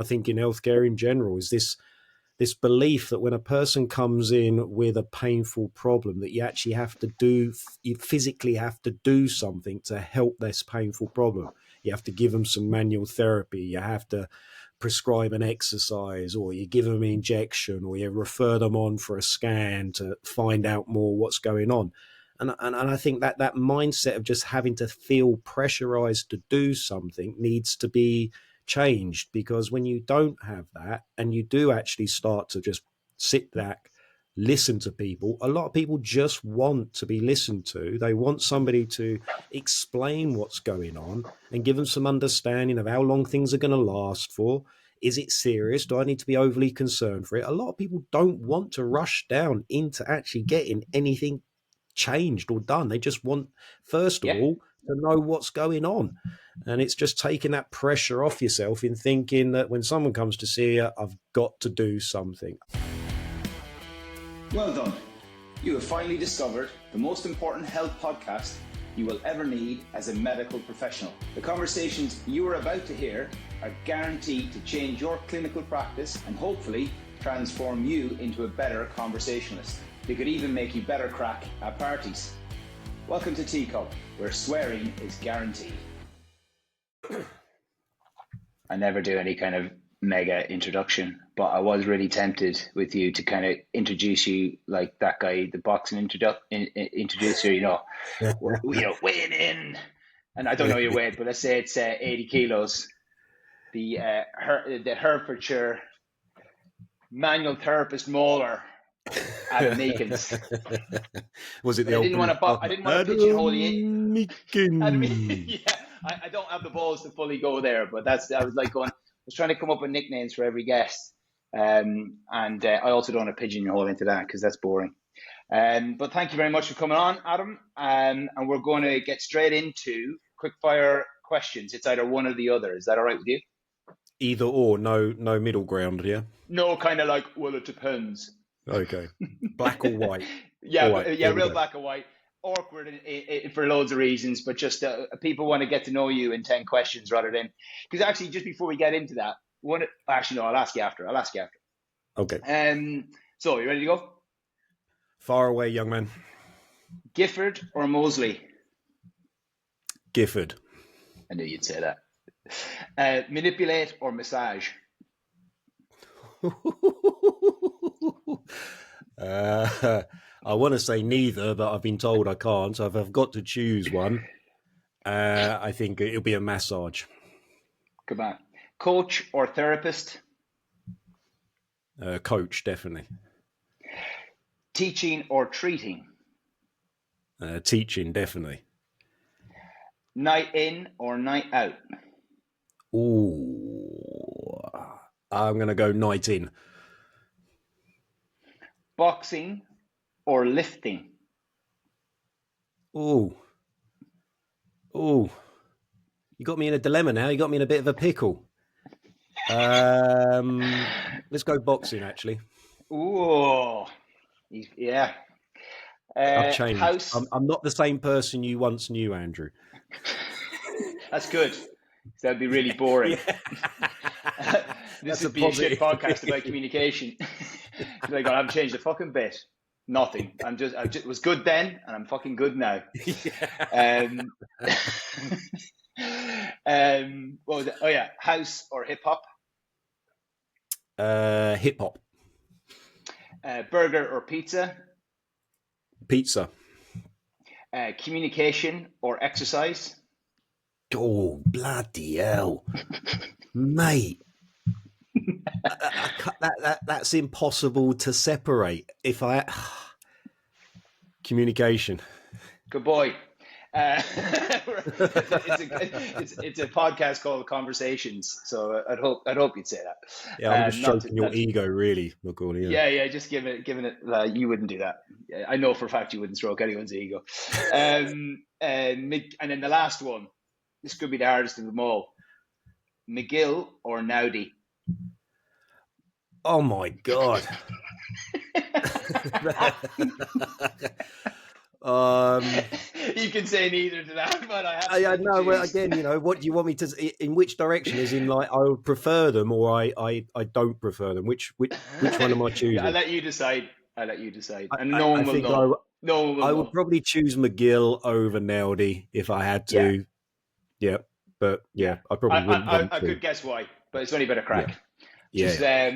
I think, in healthcare in general, is this belief that when a person comes in with a painful problem, that you physically have to do something to help this painful problem. You have to give them some manual therapy. You have to prescribe an exercise, or you give them an injection, or you refer them on for a scan to find out more what's going on. And I think that mindset of just having to feel pressurized to do something needs to be changed, because when you don't have that and you do actually start to just sit back, listen to people, a lot of people just want to be listened to. They want somebody to explain what's going on and give them some understanding of how long things are going to last for. Is it serious? Do I need to be overly concerned for it? A lot of people don't want to rush down into actually getting anything changed or done. They just want, first of all, to know what's going on. And it's just taking that pressure off yourself in thinking that when someone comes to see you, I've got to do something. Well done. You have finally discovered the most important health podcast you will ever need as a medical professional. The conversations you are about to hear are guaranteed to change your clinical practice and hopefully transform you into a better conversationalist. They could even make you better crack at parties. Welcome to TCUP, where swearing is guaranteed. I never do any kind of mega introduction, but I was really tempted with you to kind of introduce you like that guy, the boxing introducer, weighing in, and I don't know your weight, but let's say it's 80 kilos. The Herefordshire manual therapist mauler, Adam Meakins. Was it the I didn't want to pigeonhole you. Meekins. Yeah, I don't have the balls to fully go there, but I was trying to come up with nicknames for every guest. And I also don't want to pigeonhole into that because that's boring. But thank you very much for coming on, Adam. And we're going to get straight into quickfire questions. It's either one or the other. Is that all right with you? Either or, no middle ground, yeah? No, kind of like, well, it depends. Okay. Black or white? Real black or white. Awkward for loads of reasons, but just people want to get to know you in 10 questions rather than, because actually just before we get into that, I'll ask you after. Okay. So you ready to go? Far away, young man. Gifford or Moseley? Gifford. I knew you'd say that. Manipulate or massage? I want to say neither, but I've been told I can't. So if I've got to choose one, I think it'll be a massage. Good man. Coach or therapist? Coach, definitely. Teaching or treating? Teaching, definitely. Night in or night out? Ooh, I'm going to go night in. Boxing or lifting? Ooh. You got me in a dilemma now. You got me in a bit of a pickle. Let's go boxing, actually. Ooh, yeah. I've changed. House. I'm not the same person you once knew, Andrew. That's good. That'd be really boring. This would be a shit podcast about communication. Like, I haven't changed a fucking bit. Nothing. It was good then, and I'm fucking good now. What was it? Oh yeah, house or hip hop? Hip hop. Burger or pizza? Pizza. Communication or exercise? Oh, bloody hell. Mate. That's impossible to separate. Communication. Good boy. It's a podcast called Conversations, so I'd hope you'd say that. Yeah, I'm just stroking your ego, really, McCauley. Yeah, just giving it. You wouldn't do that. I know for a fact you wouldn't stroke anyone's ego. And then the last one. This could be the hardest of them all. McGill or Nowdy? Oh my God. You can say neither to that, but I have to I let you know. Well, choose. again, what do you want me to? In which direction? Is in like I would prefer them, or I don't prefer them. Which one am I Yeah, I'll choosing? let you decide. I'll let you decide, I, and I, no I one will think know. No one will I would know. probably choose McGill over Naldy if I had Yeah, to. Yeah, but yeah. yeah, I probably wouldn't want I to. could guess why, but it's only a bit of Yeah, crack. yeah, Just yeah.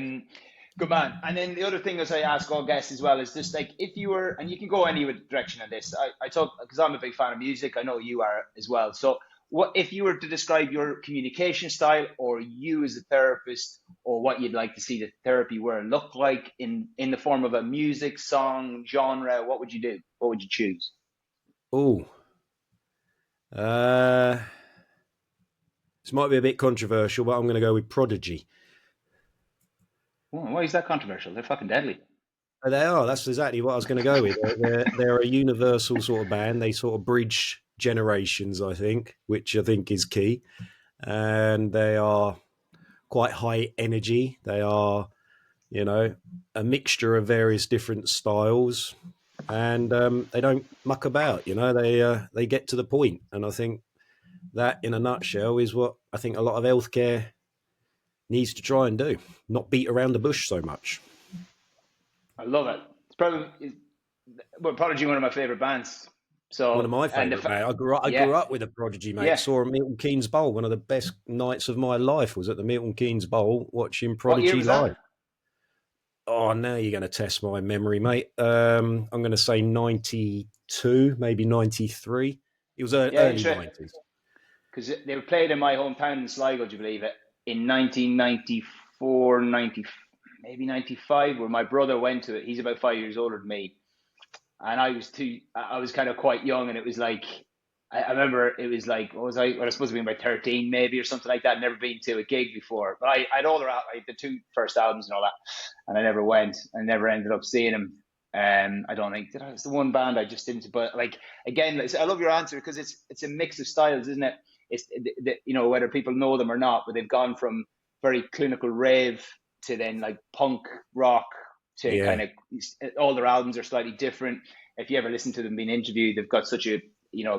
good man. And then the other thing as I ask all guests as well is just like if you were, and you can go any direction on this. I talk because I'm a big fan of music. I know you are as well. So what if you were to describe your communication style, or you as a therapist, or what you'd like to see the therapy world look like in the form of a music, song, genre? What would you do? What would you choose? Oh, uh, this might be a bit controversial, but I'm going to go with Prodigy. Oh, why is that controversial? They're fucking deadly. They are. That's exactly what I was going to go with. They're a universal sort of band. They sort of bridge generations, I think, which I think is key. And they are quite high energy. They are, you know, a mixture of various different styles, and they don't muck about. They get to the point, and I think that, in a nutshell, is what I think a lot of healthcare needs to try and do. Not beat around the bush so much. I love it. It's probably well, Prodigy, one of my favorite bands. One of So my and favourite bands. I yeah, grew up with a Prodigy, mate. yeah. Saw a Milton Keynes Bowl. One of the best nights of my life was at the Milton Keynes Bowl watching What year Prodigy was live. that? Oh, now you're going to test my memory, mate. I'm going to say 92, maybe 93. It was Yeah, early interesting. 90s. Because they were played in my hometown in Sligo, do you believe it? In 1994, 90, maybe 95, where my brother went to it. He's about 5 years older than me. And I was kind of quite young. And it was like, I remember it was like, what was I? Well, I was supposed to be about 13 maybe or something like that. Never been to a gig before. But I'd all around, I had the two first albums and all that. And I never went. I never ended up seeing them. I don't think, it's the one band I just didn't, but like, again, I love your answer because it's a mix of styles, isn't it? It's whether people know them or not, but they've gone from very clinical rave to then like punk rock to Yeah. kind of all their albums are slightly different. If you ever listen to them being interviewed, they've got such a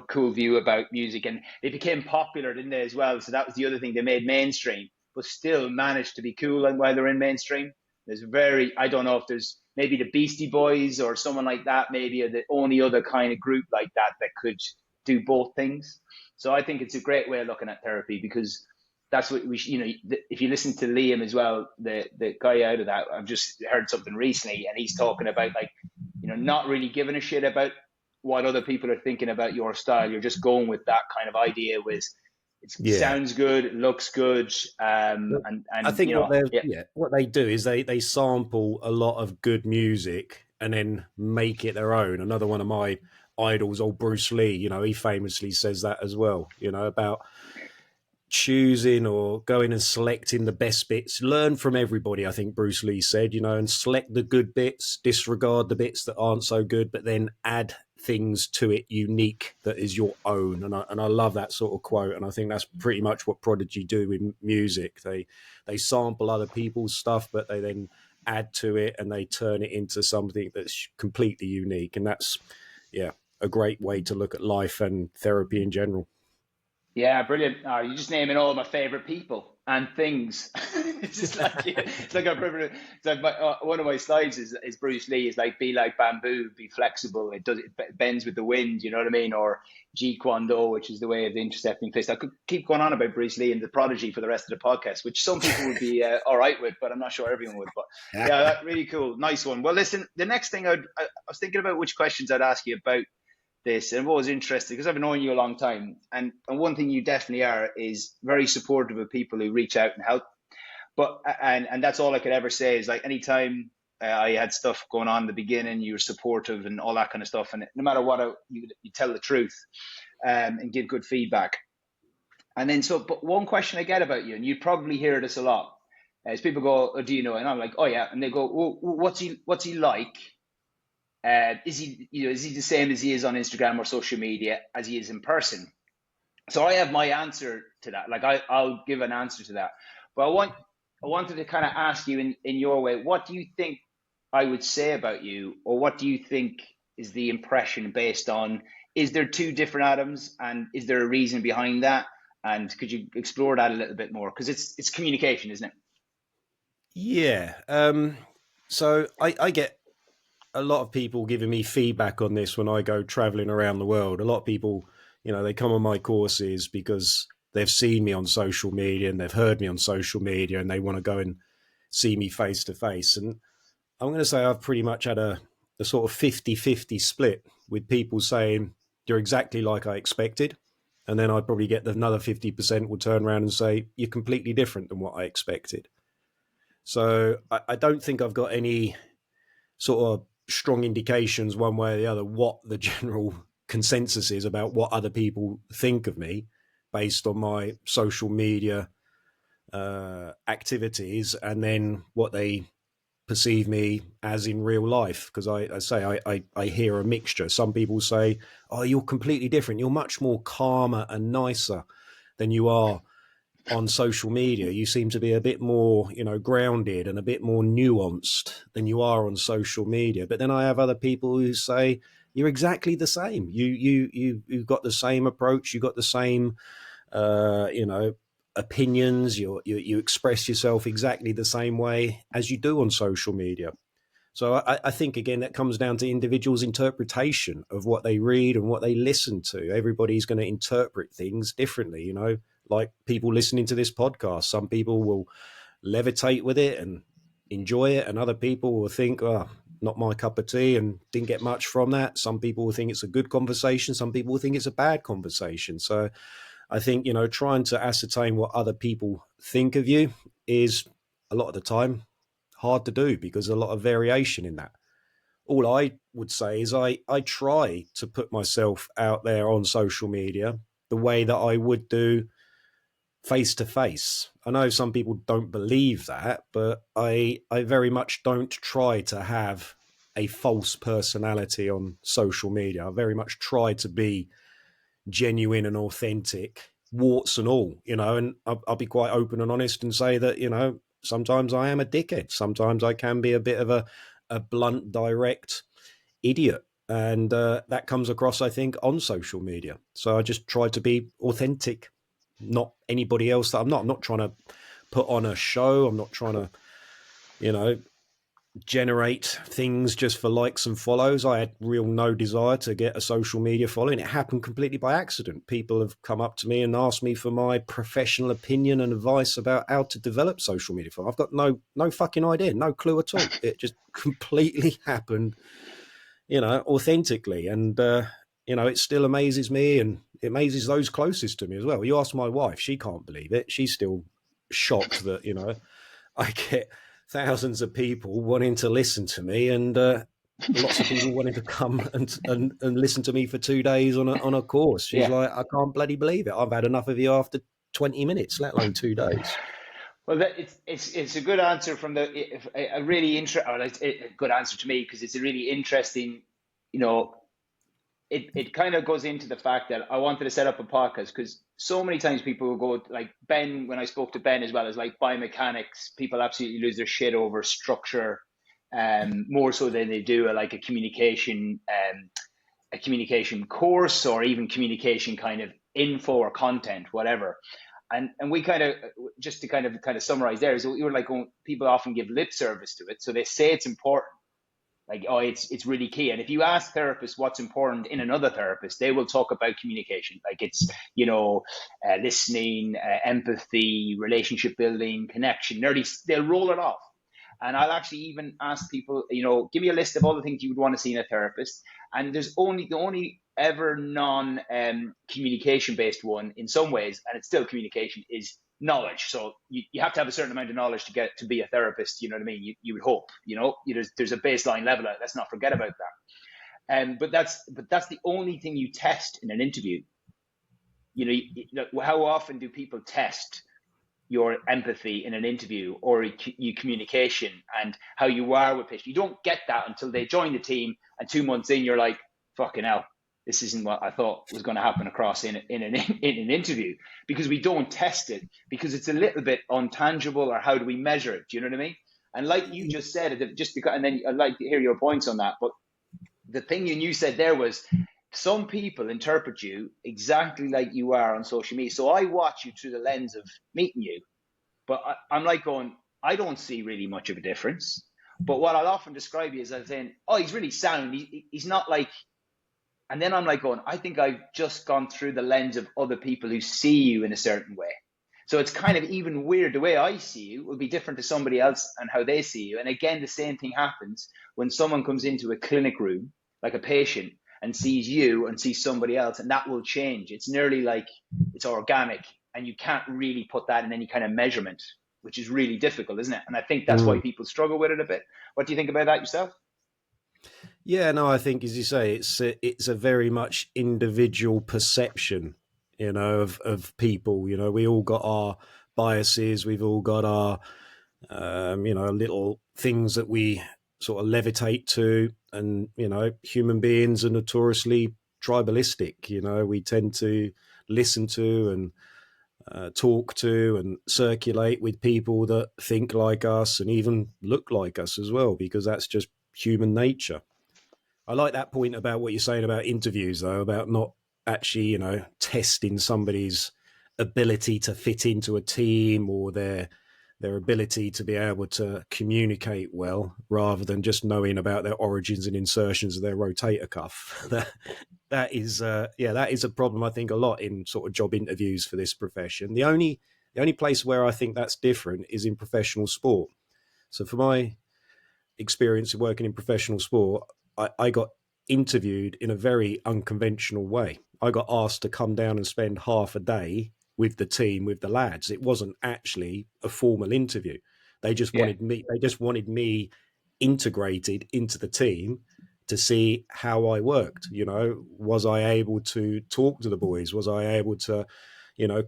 cool view about music, and they became popular, didn't they, as well? So that was the other thing, they made mainstream, but still managed to be cool and while they're in mainstream. I don't know if there's maybe the Beastie Boys or someone like that, maybe are the only other kind of group like that that could do both things. So I think it's a great way of looking at therapy because that's what if you listen to Liam as well, the guy out of that, I've just heard something recently and he's talking about like, not really giving a shit about what other people are thinking about your style. You're just going with that kind of idea with it Yeah. sounds good, it looks good, But I and think yeah, what they do is they sample a lot of good music and then make it their own. Another one of my idols, old Bruce Lee, he famously says that as well, about choosing or going and selecting the best bits. Learn from everybody, I think Bruce Lee said, and select the good bits, disregard the bits that aren't so good, but then add things to it unique that is your own. And I love that sort of quote. And I think that's pretty much what Prodigy do with music. They sample other people's stuff, but they then add to it and they turn it into something that's completely unique. And that's, yeah, a great way to look at life and therapy in general. yeah, brilliant. Oh, you're just naming all of my favorite people and things. It's just like it's like a privilege. It's like one of my slides is Bruce Lee is like be like bamboo, be flexible. It bends with the wind. You know what I mean? Or Jeet Kune Do, which is the way of the intercepting fist. I could keep going on about Bruce Lee and the Prodigy for the rest of the podcast, which some people would be all right with, but I'm not sure everyone would. But yeah, that really cool, nice one. Well, listen, the next thing I was thinking about which questions I'd ask you about this, and what was interesting because I've known you a long time, and one thing you definitely are is very supportive of people who reach out and help. But and that's all I could ever say is like anytime I had stuff going on in the beginning, you were supportive and all that kind of stuff, and no matter what, you tell the truth and give good feedback. And then but one question I get about you, and you probably hear this a lot, is people go, "Oh, do you know?" And I'm like, "Oh yeah," and they go, "Well, what's he like?" Is he the same as he is on Instagram or social media as he is in person? So I have my answer to that. Like I'll give an answer to that. But I wanted to kind of ask you in your way, what do you think I would say about you, or what do you think is the impression based on, is there two different Adams, and is there a reason behind that? And could you explore that a little bit more? Because it's communication, isn't it? Yeah. So I get a lot of people giving me feedback on this when I go traveling around the world. A lot of people, they come on my courses because they've seen me on social media and they've heard me on social media and they want to go and see me face to face. And I'm going to say I've pretty much had a sort of 50-50 split, with people saying you're exactly like I expected. And then I'd probably get another 50% will turn around and say you're completely different than what I expected. So I don't think I've got any sort of strong indications one way or the other what the general consensus is about what other people think of me based on my social media activities, and then what they perceive me as in real life. Because I hear a mixture. Some people say, oh, you're completely different, you're much more calmer and nicer than you are on social media. You seem to be a bit more, grounded and a bit more nuanced than you are on social media. But then I have other people who say you're exactly the same. You've got the same approach. You've got the same, opinions. You express yourself exactly the same way as you do on social media. So I think, again, that comes down to individuals' interpretation of what they read and what they listen to. Everybody's going to interpret things differently, like people listening to this podcast. Some people will levitate with it and enjoy it, and other people will think, oh, not my cup of tea, and didn't get much from that. Some people will think it's a good conversation. Some people will think it's a bad conversation. So I think, trying to ascertain what other people think of you is a lot of the time hard to do, because there's a lot of variation in that. All I would say is I try to put myself out there on social media the way that I would do face to face. I know some people don't believe that, but I very much don't try to have a false personality on social media. I very much try to be genuine and authentic, warts and all, and I'll be quite open and honest and say that, sometimes I am a dickhead. Sometimes I can be a bit of a blunt, direct idiot. And that comes across, I think, on social media. So I just try to be authentic, not anybody else that I'm not. I'm not trying to put on a show. I'm not trying to, generate things just for likes and follows. I had no desire to get a social media following. It happened completely by accident. People have come up to me and asked me for my professional opinion and advice about how to develop social media. I've got no fucking idea, no clue at all. It just completely happened, authentically. And, it still amazes me, and it amazes those closest to me as well. You ask my wife, she can't believe it. She's still shocked that, I get thousands of people wanting to listen to me, and lots of people wanting to come and listen to me for 2 days on a course. She's like, I can't bloody believe it. I've had enough of you after 20 minutes, let alone 2 days. Well, it's a good answer from a really a good answer to me, because it's a really interesting, it kind of goes into the fact that I wanted to set up a podcast, because so many times people will go, like Ben, when I spoke to Ben as well, as like biomechanics, people absolutely lose their shit over structure, more so than they do a communication course, or even communication kind of info or content, whatever. And we kind of, just to kind of summarize there, is we were like, people often give lip service to it. So they say it's important. Like, oh, it's really key. And if you ask therapists what's important in another therapist, they will talk about communication. Like it's, listening, empathy, relationship building, connection. They'll roll it off. And I'll actually even ask people, give me a list of all the things you would want to see in a therapist. And there's the only ever non-communication based one in some ways, and it's still communication, is knowledge. So you have to have a certain amount of knowledge to get to be a therapist. You know what I mean? You would hope, there's a baseline level. Let's not forget about that. But that's the only thing you test in an interview. How often do people test your empathy in an interview, or your communication and how you are with patients? You don't get that until they join the team, and 2 months in, you're like, fucking hell, this isn't what I thought was going to happen across in an interview, because we don't test it, because it's a little bit untangible, or how do we measure it? Do you know what I mean? And like you just said, and then I'd like to hear your points on that, but the thing you said there was some people interpret you exactly like you are on social media. So I watch you through the lens of meeting you, but I'm like going, I don't see really much of a difference. But what I'll often describe you as saying, oh, he's really sound. He's not like, and then I'm like going, I think I've just gone through the lens of other people who see you in a certain way. So it's kind of even weird. The way I see you will be different to somebody else and how they see you. And again, the same thing happens when someone comes into a clinic room, like a patient, and sees you and sees somebody else, and that will change. It's nearly like it's organic, and you can't really put that in any kind of measurement, which is really difficult, isn't it? And I think that's why people struggle with it a bit. What do you think about that yourself? Yeah, no, I think, as you say, it's a very much individual perception, of people. We all got our biases. We've all got our, little things that we sort of levitate to. And, human beings are notoriously tribalistic. We tend to listen to and talk to and circulate with people that think like us and even look like us as well, because that's just human nature. I like that point about what you're saying about interviews, though, about not actually, testing somebody's ability to fit into a team or their ability to be able to communicate well, rather than just knowing about their origins and insertions of their rotator cuff. That is a problem, I think, a lot in sort of job interviews for this profession. The only place where I think that's different is in professional sport. So for my experience of working in professional sport, I got interviewed in a very unconventional way. I got asked to come down and spend half a day with the team, with the lads. It wasn't actually a formal interview. They just Yeah. wanted me. They just wanted me integrated into the team to see how I worked. Was I able to talk to the boys? Was I able to,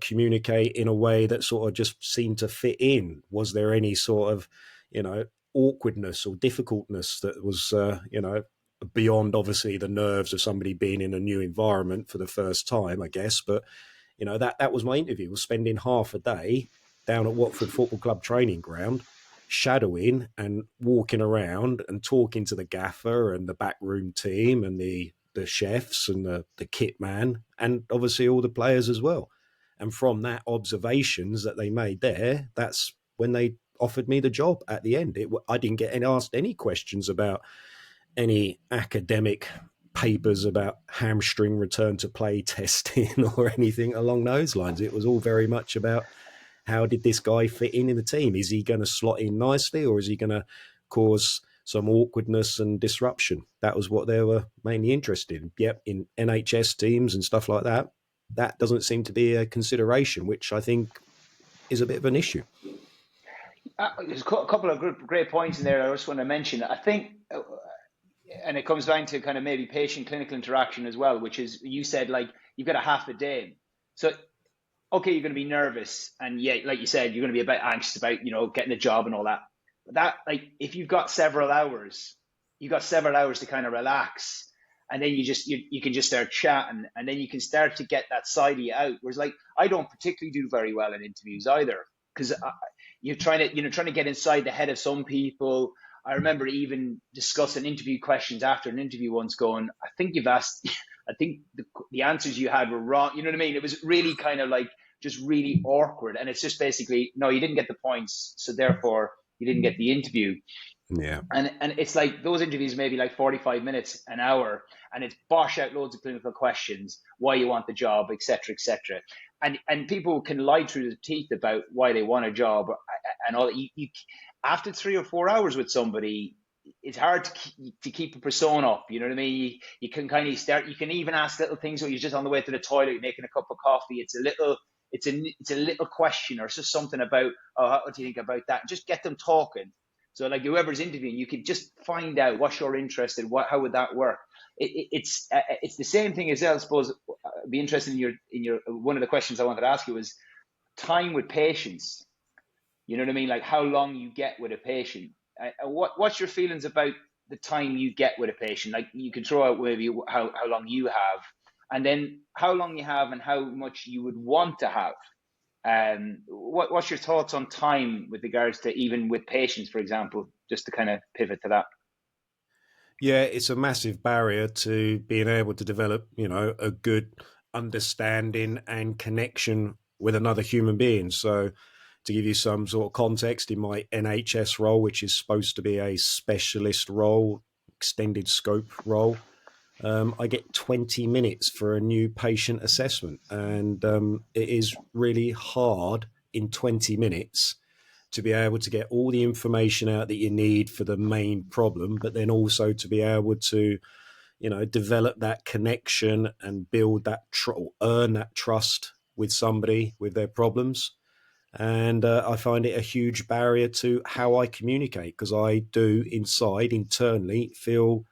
communicate in a way that sort of just seemed to fit in? Was there any sort of, awkwardness or difficultness that was, beyond obviously the nerves of somebody being in a new environment for the first time, I guess. But, that was my interview, was spending half a day down at Watford Football Club training ground, shadowing and walking around and talking to the gaffer and the backroom team and the chefs and the kit man, and obviously all the players as well. And from that observations that they made there, that's when they offered me the job at the end. I didn't get asked any questions about any academic papers about hamstring return to play testing or anything along those lines. It was all very much about, how did this guy fit in the team? Is he going to slot in nicely, or is he going to cause some awkwardness and disruption? That was what they were mainly interested in. Yep, in NHS teams and stuff like that, that doesn't seem to be a consideration, which I think is a bit of an issue. There's a couple of great points in there I just want to mention. I think, and it comes down to kind of maybe patient clinical interaction as well, which is, you said, like, you've got a half a day. So, okay, you're going to be nervous, and yeah, like you said, you're going to be a bit anxious about, getting a job and all that. But that, like, if you've got several hours, to kind of relax, and then you can just start chatting, and then you can start to get that side of you out. Whereas, like, I don't particularly do very well in interviews either, because you're trying to get inside the head of some people. I remember even discussing interview questions after an interview once, going, I think the answers you had were wrong. You know what I mean? It was really kind of like just really awkward. And it's just basically, no, you didn't get the points, so therefore you didn't get the interview. Yeah. And it's like those interviews maybe like 45 minutes, an hour, and it's bosh out loads of clinical questions, why you want the job, etc., etc. And people can lie through the teeth about why they want a job and all that. After 3 or 4 hours with somebody, it's hard to keep a persona up. You know what I mean? You can kind of start. You can even ask little things when you're just on the way to the toilet, you're making a cup of coffee. It's a little question, or it's just something about, oh, what do you think about that? Just get them talking. So, like, whoever's interviewing, you could just find out what's your interest in. How would that work? It's the same thing as, I suppose. I'd be interested in your one of the questions I wanted to ask you was time with patients. You know what I mean? Like, how long you get with a patient. What's your feelings about the time you get with a patient? Like, you can throw out maybe how long you have, and then how long you have and how much you would want to have. What's your thoughts on time with regards to even with patients, for example, just to kind of pivot to that? Yeah, it's a massive barrier to being able to develop, a good understanding and connection with another human being. So, to give you some sort of context, in my NHS role, which is supposed to be a specialist role, extended scope role, I get 20 minutes for a new patient assessment. And it is really hard in 20 minutes to be able to get all the information out that you need for the main problem, but then also to be able to, develop that connection and build that, earn that trust with somebody with their problems. And I find it a huge barrier to how I communicate, because I do internally feel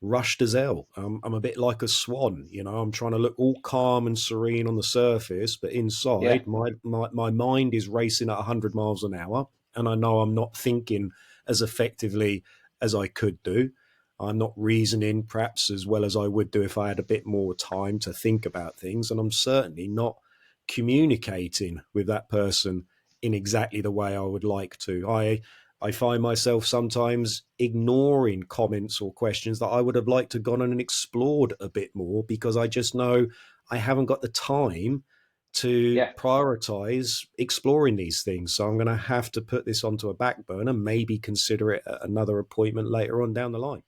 rushed as hell. I'm a bit like a swan, I'm trying to look all calm and serene on the surface, but Yeah, inside my mind is racing at 100 miles an hour. And I know I'm not thinking as effectively as I could do. I'm not reasoning perhaps as well as I would do if I had a bit more time to think about things. And I'm certainly not communicating with that person in exactly the way I would like to. I find myself sometimes ignoring comments or questions that I would have liked to have gone on and explored a bit more, because I just know I haven't got the time to yeah, prioritize exploring these things. So I'm going to have to put this onto a back burner, maybe consider it at another appointment later on down the line.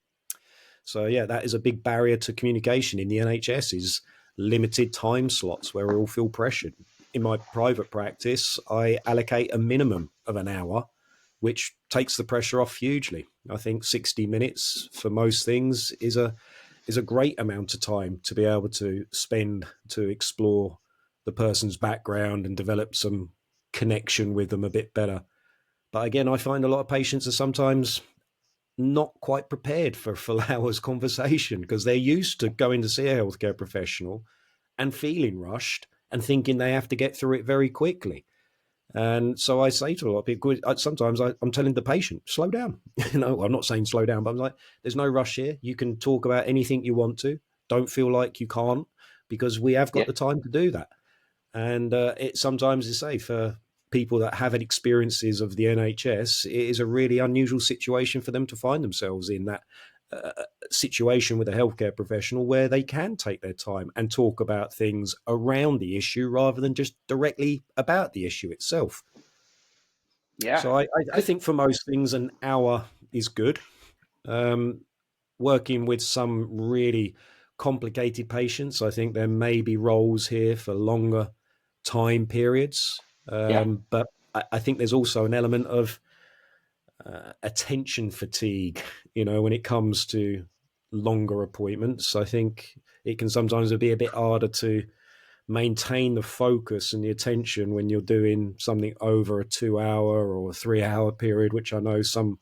So yeah, that is a big barrier to communication in the NHS, is limited time slots where we all feel pressured. In my private practice, I allocate a minimum of an hour, which takes the pressure off hugely. I think 60 minutes for most things is a great amount of time to be able to spend to explore the person's background and develop some connection with them a bit better. But again, I find a lot of patients are sometimes not quite prepared for full hours conversation, because they're used to going to see a healthcare professional and feeling rushed and thinking they have to get through it very quickly. And so I say to a lot of people, sometimes I'm telling the patient, slow down. I'm not saying slow down, but I'm like, there's no rush here. You can talk about anything you want to. Don't feel like you can't, because we have got yeah, the time to do that. And it sometimes is safe for people that have experiences of the NHS. It is a really unusual situation for them to find themselves in, that situation with a healthcare professional where they can take their time and talk about things around the issue rather than just directly about the issue itself. yeah. So I think for most things, an hour is good. Um, Working with some really complicated patients, I think there may be roles here for longer time periods. Yeah, But I think there's also an element of attention fatigue, when it comes to longer appointments. I think it can sometimes be a bit harder to maintain the focus and the attention when you're doing something over a 2 hour or a 3 hour period, which I know some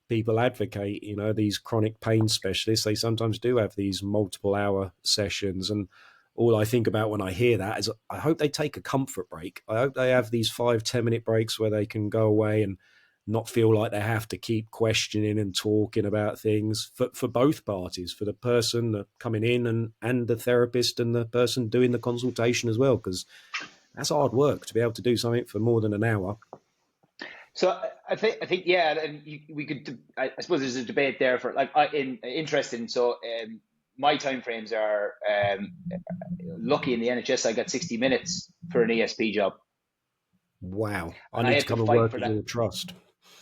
people advocate. These chronic pain specialists, they sometimes do have these multiple hour sessions. And all I think about when I hear that is, I hope they take a comfort break. I hope they have these 5-10 minute breaks where they can go away and not feel like they have to keep questioning and talking about things, for both parties, for the person coming in and the therapist and the person doing the consultation as well, because that's hard work to be able to do something for more than an hour. so I think yeah, and we could. I suppose there's a debate there for like interesting. So my time frames are lucky in the NHS. I got 60 minutes for an ESP job, Wow, I and I need to had to come and fight work for at that. your trust.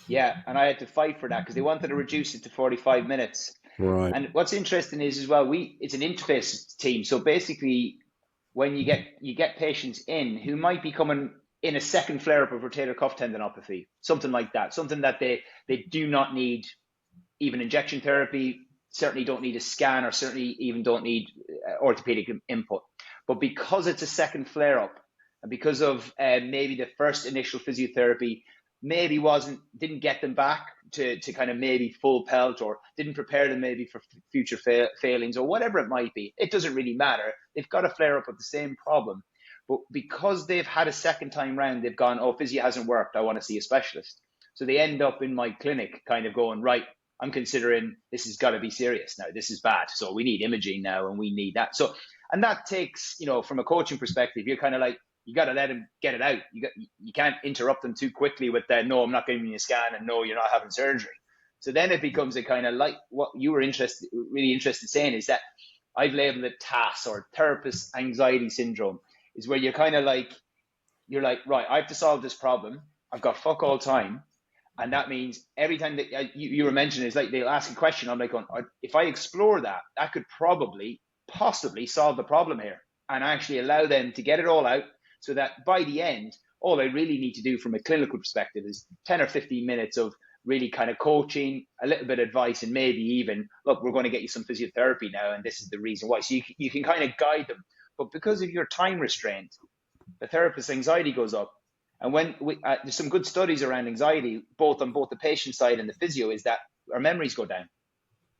Yeah, and I had to fight for that because they wanted to reduce it to 45 minutes. Right. And what's interesting is as well, it's an interface team. So basically, when you get patients in who might be coming in a second flare up of rotator cuff tendinopathy, something like that, something that they do not need even injection therapy, certainly don't need a scan, or certainly even don't need orthopedic input. But because it's a second flare up, and because of maybe the first initial physiotherapy maybe didn't get them back to kind of maybe full pelt, or didn't prepare them maybe for future failings, or whatever it might be, it doesn't really matter. They've got a flare up of the same problem, but because they've had a second time round, they've gone, oh, physio hasn't worked, I want to see a specialist. So they end up in my clinic kind of going, right, I'm considering this has got to be serious now. This is bad. So we need imaging now, and we need that. So, and that takes, from a coaching perspective, you're kind of like, you got to let him get it out. You can't interrupt them too quickly with that. No, I'm not giving you a scan, and no, you're not having surgery. So then it becomes a kind of like what you were really interested saying is that I've labeled it TAS, or therapist anxiety syndrome, is where you're kind of like, you're like, right, I have to solve this problem. I've got fuck all time. And that means every time that you were mentioning, is like they'll ask a question. I'm like, if I explore that, that could possibly solve the problem here, and actually allow them to get it all out, so that by the end, all I really need to do from a clinical perspective is 10 or 15 minutes of really kind of coaching, a little bit of advice, and maybe even, look, we're going to get you some physiotherapy now, and this is the reason why. So you can kind of guide them. But because of your time restraint, the therapist's anxiety goes up. And when there's some good studies around anxiety, both on both the patient side and the physio, is that our memories go down.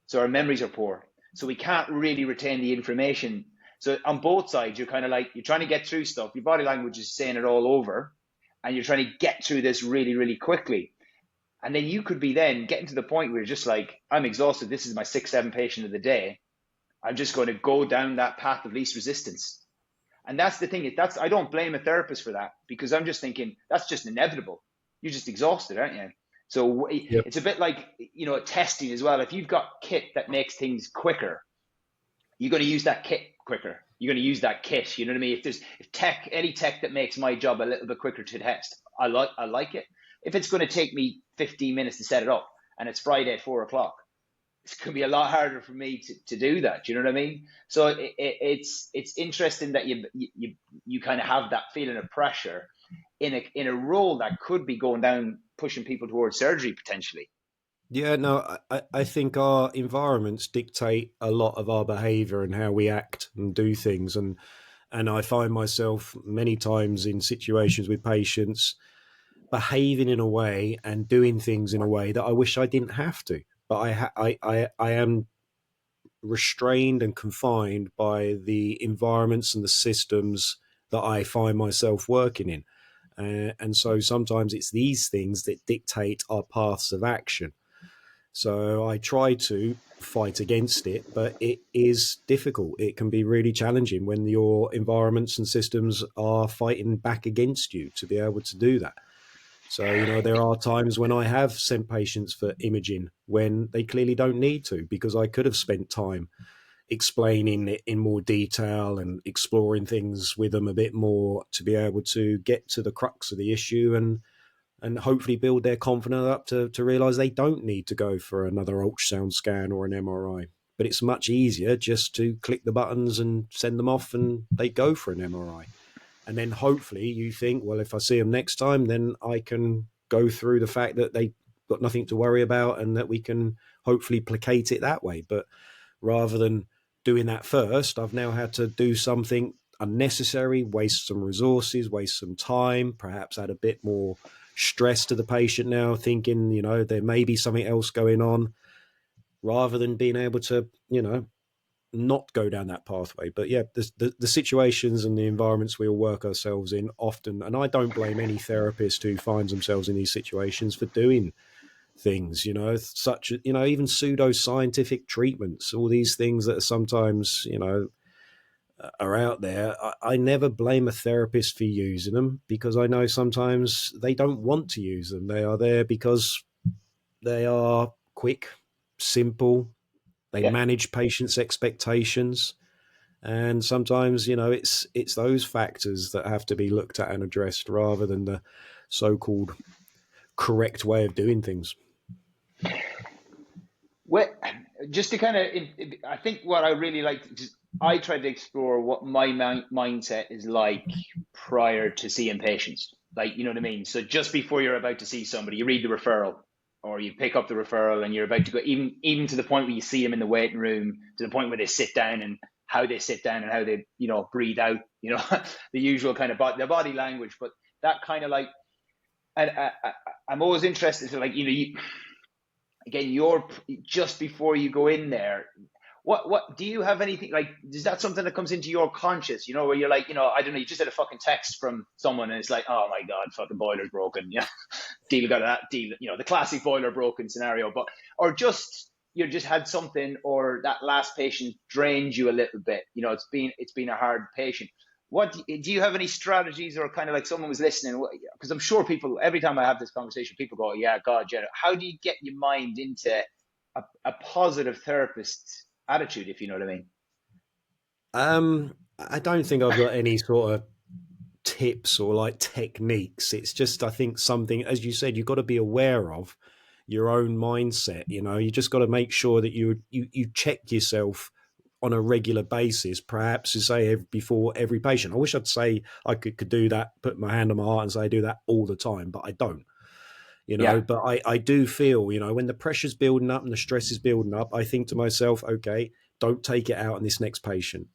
So our memories are poor. So we can't really retain the information. So on both sides, you're kind of like, you're trying to get through stuff. Your body language is saying it all over, and you're trying to get through this really, really quickly. And then you could be then getting to the point where you're just like, I'm exhausted. This is my 6-7 patient of the day. I'm just going to go down that path of least resistance. And that's the thing. I don't blame a therapist for that, because I'm just thinking that's just inevitable. You're just exhausted, aren't you? So It's a bit like, testing as well. If you've got kit that makes things quicker, you're going to use that kit quicker. You're going to use that kit. You know what I mean? If any tech that makes my job a little bit quicker to test, I like it. If it's going to take me 15 minutes to set it up, and it's Friday at 4:00, it's going to be a lot harder for me to do that. Do you know what I mean? So it's interesting that you kind of have that feeling of pressure in a role that could be going down, pushing people towards surgery potentially. Yeah, no, I think our environments dictate a lot of our behavior and how we act and do things. And I find myself many times in situations with patients behaving in a way and doing things in a way that I wish I didn't have to. But I am restrained and confined by the environments and the systems that I find myself working in. And so sometimes it's these things that dictate our paths of action. So I try to fight against it, but it is difficult. It can be really challenging when your environments and systems are fighting back against you to be able to do that. So, there are times when I have sent patients for imaging when they clearly don't need to, because I could have spent time explaining it in more detail and exploring things with them a bit more to be able to get to the crux of the issue and hopefully build their confidence up to realize they don't need to go for another ultrasound scan or an MRI. But it's much easier just to click the buttons and send them off and they go for an MRI. And then hopefully you think, well, if I see them next time, then I can go through the fact that they got nothing to worry about and that we can hopefully placate it that way. But rather than doing that first, I've now had to do something unnecessary, waste some resources, waste some time, perhaps add a bit more stress to the patient now, thinking, there may be something else going on, rather than being able to, not go down that pathway. But yeah, the situations and the environments we all work ourselves in often, and I don't blame any therapist who finds themselves in these situations for doing things, such as, even pseudo-scientific treatments, all these things that are sometimes, are out there. I never blame a therapist for using them, because I know sometimes they don't want to use them. They are there because they are quick, simple, they manage patients' expectations. And sometimes, it's those factors that have to be looked at and addressed, rather than the so-called correct way of doing things. Well, just to kind of, I think what I really like, I try to explore what my mindset is like prior to seeing patients. Like, you know what I mean? So just before you're about to see somebody, you read the referral, or you pick up the referral, and you're about to go, even to the point where you see them in the waiting room, to the point where they sit down, and how they sit down and how they, breathe out, the usual kind of their body language. But that kind of like, and I'm always interested to, like, again, you're just before you go in there. What do you have anything, like, is that something that comes into your conscious, where you're like, I don't know, you just had a fucking text from someone and it's like, oh my God, fucking boiler's broken. Yeah. Deal got that deal, the classic boiler broken scenario, or just, you just had something, or that last patient drained you a little bit, it's been a hard patient. what do you have any strategies, or kind of like someone was listening? Because I'm sure people, every time I have this conversation, people go, "Yeah, God, yeah." How do you get your mind into a positive therapist attitude, if you know what I mean? I don't think I've got any sort of tips or like techniques. It's just, I think, something, as you said, you've got to be aware of your own mindset. You know, you just got to make sure that you check yourself on a regular basis, perhaps to say before every patient. I wish I'd say I could do that, put my hand on my heart and say I do that all the time, but I don't. You know, Yeah, but I do feel, you know, when the pressure's building up and the stress is building up, I think to myself, okay, don't take it out on this next patient.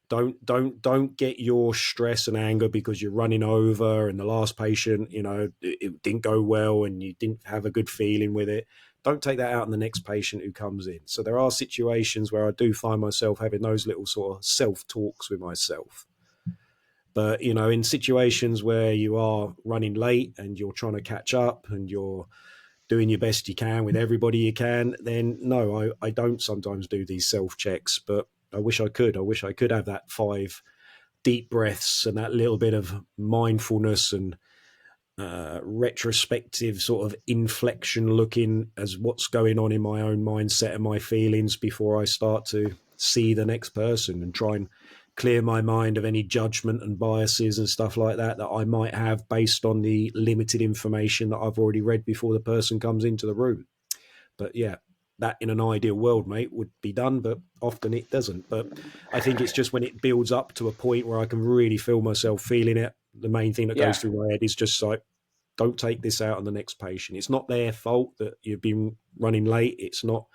Don't get your stress and anger because you're running over and the last patient, you know, it didn't go well and you didn't have a good feeling with it. Don't take that out on the next patient who comes in. So there are situations where I do find myself having those little sort of self talks with myself. But, you know, in situations where you are running late and you're trying to catch up and you're doing your best you can with everybody you can, then no, I don't sometimes do these self checks, but I wish I could. I wish I could have that 5 deep breaths and that little bit of mindfulness and retrospective sort of inflection looking as what's going on in my own mindset and my feelings before I start to see the next person and try and clear my mind of any judgment and biases and stuff like that that I might have based on the limited information that I've already read before the person comes into the room. But yeah, that in an ideal world, mate, would be done, but often it doesn't. But I think it's just when it builds up to a point where I can really feel myself feeling it. The main thing that goes yeah. through my head is just like, don't take this out on the next patient. It's not their fault that you've been running late. It's not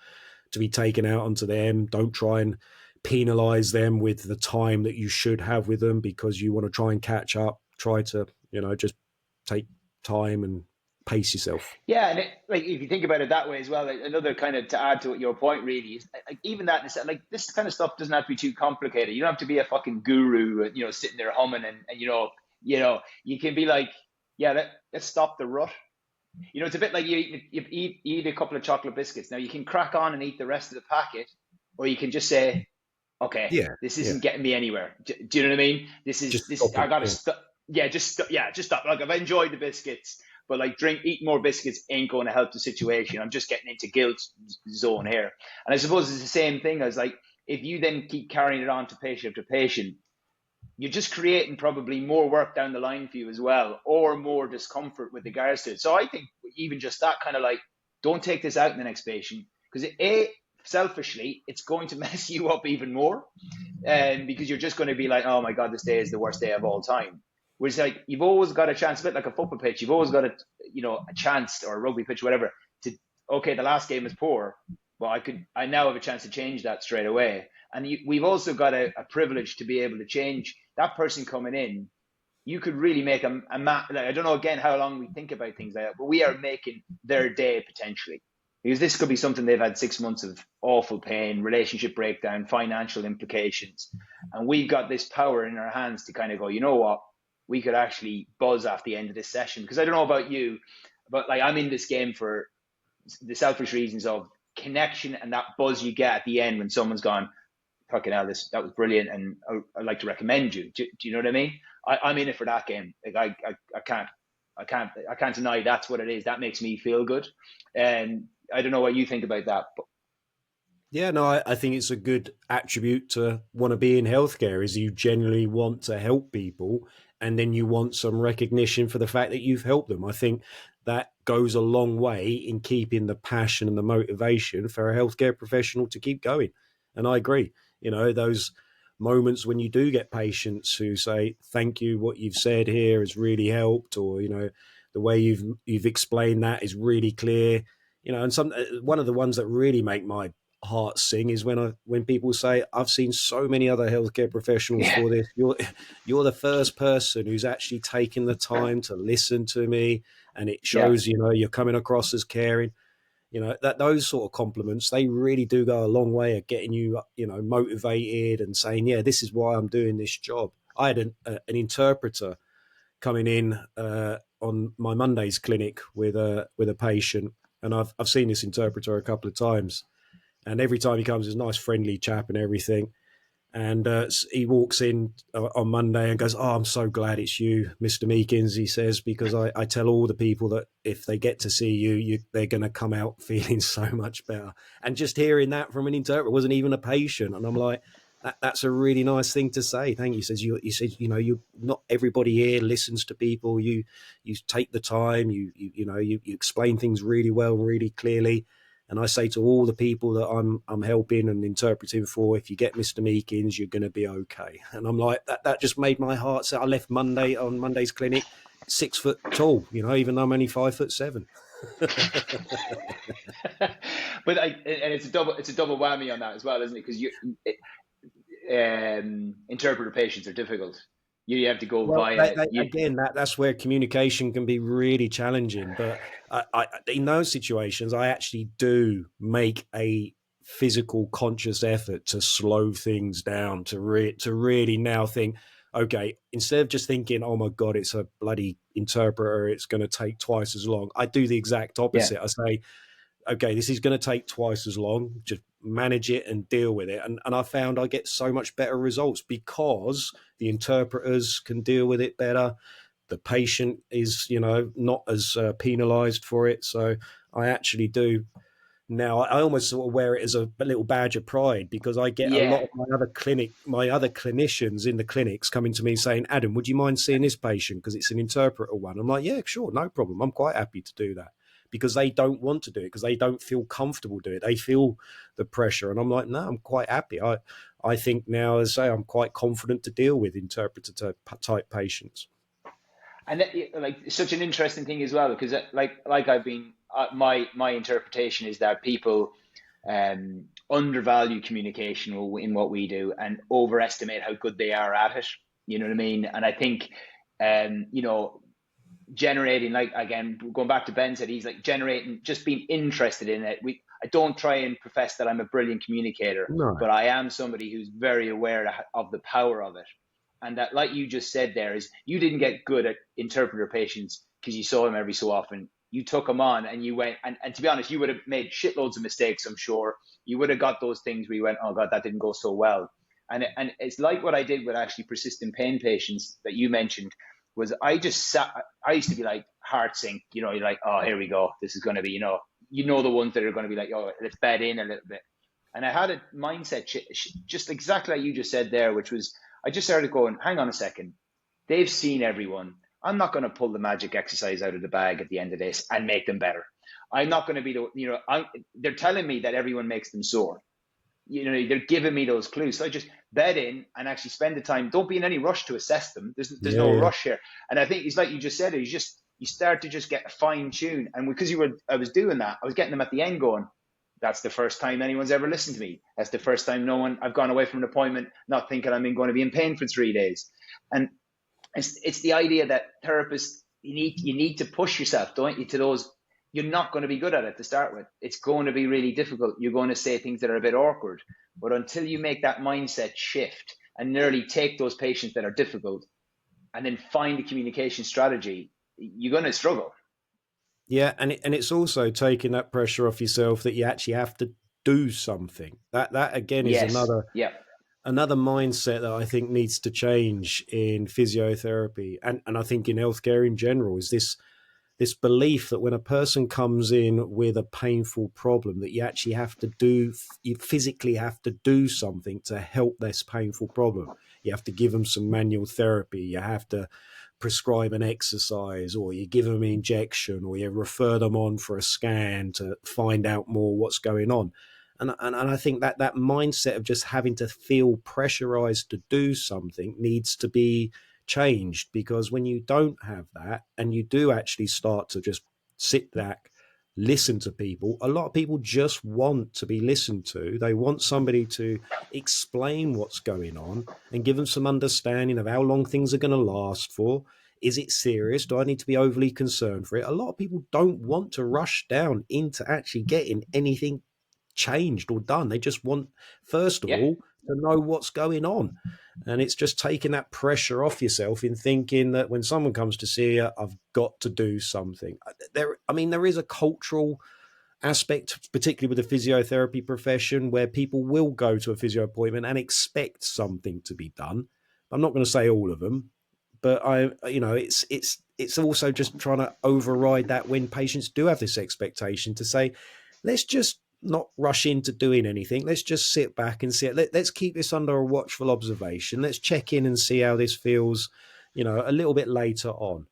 to be taken out onto them. Don't try and penalize them with the time that you should have with them because you want to try and catch up. Try to, you know, just take time and pace yourself. Yeah, and like if you think about it that way as well, like, another kind of to add to your point really is like even that, like this kind of stuff doesn't have to be too complicated. You don't have to be a fucking guru, you know, sitting there humming and you can be like, yeah, let's stop the rut. You know, it's a bit like you eat a couple of chocolate biscuits. Now you can crack on and eat the rest of the packet, or you can just say, okay, Yeah, this yeah. isn't getting me anywhere. Do you know what I mean? This is Just this. stop I it. gotta Yeah. stop. Yeah, just stop. Like I've enjoyed the biscuits, but like eat more biscuits ain't going to help the situation. I'm just getting into guilt zone here, and I suppose it's the same thing as like if you then keep carrying it on to patient after patient, you're just creating probably more work down the line for you as well, or more discomfort with regards to it. So I think even just that kind of like, don't take this out in the next patient because selfishly, it's going to mess you up even more, and because you're just going to be like, oh my god, this day is the worst day of all time. Whereas like you've always got a chance, a bit like a football pitch, you've always got a chance, or a rugby pitch, whatever. To okay, the last game is poor. Well, I now have a chance to change that straight away. And we've also got a privilege to be able to change that person coming in. You could really make a map. Like, I don't know again how long we think about things like that, but we are making their day potentially, because this could be something they've had 6 months of awful pain, relationship breakdown, financial implications, and we've got this power in our hands to kind of go, you know what, we could actually buzz off the end of this session. Because I don't know about you, but like I'm in this game for the selfish reasons of connection and that buzz you get at the end when someone's gone, fucking hell, that was brilliant, and I'd like to recommend you. Do you know what I mean? I'm in it for that game. Like I can't deny that's what it is. That makes me feel good, and I don't know what you think about that. But Yeah, no, I think it's a good attribute to want to be in healthcare is you genuinely want to help people and then you want some recognition for the fact that you've helped them. I think that goes a long way in keeping the passion and the motivation for a healthcare professional to keep going. And I agree, you know, those moments when you do get patients who say, thank you, what you've said here has really helped, or, you know, the way you've explained that is really clear. You know, and one of the ones that really make my heart sing is when people say, I've seen so many other healthcare professionals yeah, for this. You're the first person who's actually taken the time to listen to me, and it yeah, shows, you know, you're coming across as caring. You know, that those sort of compliments, they really do go a long way at getting you, you know, motivated and saying, yeah, this is why I'm doing this job. I had an interpreter coming in on my Monday's clinic with a patient, and I've seen this interpreter a couple of times, and every time he comes, he's a nice, friendly chap and everything. And he walks in on Monday and goes, "Oh, I'm so glad it's you, Mr. Meekins," he says, "because I tell all the people that if they get to see you, they're going to come out feeling so much better." And just hearing that from an interpreter, wasn't even a patient. And I'm like, that's a really nice thing to say. Thank you. He says, you not everybody here listens to people. You take the time, you explain things really well and really clearly. And I say to all the people that I'm helping and interpreting for, if you get Mr. Meekins, you're going to be okay. And I'm like, that just made my heart say. I left Monday's clinic 6 foot tall, even though I'm only 5'7". But and it's a double whammy on that as well, isn't it? Because interpreter patients are difficult. You have to go Well, via again, that's where communication can be really challenging. But in those situations, I actually do make a physical, conscious effort to slow things down, to really now think, okay, instead of just thinking, oh my God, it's a bloody interpreter, it's going to take twice as long. I do the exact yeah. opposite. I say, okay, this is going to take twice as long. Just manage it and deal with it. And I found I get so much better results because the interpreters can deal with it better. The patient is, not as penalized for it. So I actually do now. I almost sort of wear it as a little badge of pride because I get a lot Yeah. of my other clinicians in the clinics coming to me saying, "Adam, would you mind seeing this patient? Because it's an interpreter one." I'm like, "Yeah, sure, no problem. I'm quite happy to do that." Because they don't want to do it, because they don't feel comfortable doing it. They feel the pressure. And I'm like, no, I'm quite happy. I think now, as I say, I'm quite confident to deal with interpreter type patients. And that, like, such an interesting thing as well, because like I've been my interpretation is that people undervalue communication in what we do and overestimate how good they are at it. You know what I mean? And I think generating, like, again, going back to Ben said, he's like generating, just being interested in it. I don't try and profess that I'm a brilliant communicator, No. but I am somebody who's very aware of the power of it. And that, like you just said there, is you didn't get good at interpreter patients because you saw them every so often. You took them on and you went, and to be honest, you would have made shitloads of mistakes, I'm sure. You would have got those things where you went, oh God, that didn't go so well. And it's like what I did with actually persistent pain patients that you mentioned. Was I just sat, I used to be like heart sink, you're like, oh, here we go. This is going to be, the ones that are going to be like, oh, let's bed in a little bit. And I had a mindset just exactly like you just said there, which was, I just started going, hang on a second. They've seen everyone. I'm not going to pull the magic exercise out of the bag at the end of this and make them better. I'm not going to be they're telling me that everyone makes them sore. They're giving me those clues. So I just bed in and actually spend the time. Don't be in any rush to assess them. There's Yeah, no yeah. rush here. And I think it's like you just said, you start to just get fine tuned. And because I was doing that, I was getting them at the end going, that's the first time anyone's ever listened to me. That's the first time I've gone away from an appointment not thinking I'm going to be in pain for 3 days. And it's the idea that therapists, you need to push yourself, don't you, to those. You're not going to be good at it to start with. It's going to be really difficult. You're going to say things that are a bit awkward. But until you make that mindset shift and nearly take those patients that are difficult and then find a communication strategy, you're going to struggle. Yeah, and it's also taking that pressure off yourself that you actually have to do something. That again is Yes. Yeah. another mindset that I think needs to change in physiotherapy, and I think in healthcare in general, is this belief that when a person comes in with a painful problem, that you physically have to do something to help this painful problem. You have to give them some manual therapy. You have to prescribe an exercise, or you give them an injection, or you refer them on for a scan to find out more what's going on. And I think that mindset of just having to feel pressurized to do something needs to be changed, because when you don't have that and you do actually start to just sit back, listen to people, a lot of people just want to be listened to. They want somebody to explain what's going on and give them some understanding of how long things are going to last for. Is it serious? Do I need to be overly concerned for it? A lot of people don't want to rush down into actually getting anything changed or done. They just want, first of Yeah. all, to know what's going on. And it's just taking that pressure off yourself in thinking that when someone comes to see you, I've got to do something. There is a cultural aspect, particularly with the physiotherapy profession, where people will go to a physio appointment and expect something to be done. I'm not going to say all of them, but it's also just trying to override that when patients do have this expectation to say, let's just not rush into doing anything. Let's just sit back and see it. Let's keep this under a watchful observation. Let's check in and see how this feels, a little bit later on.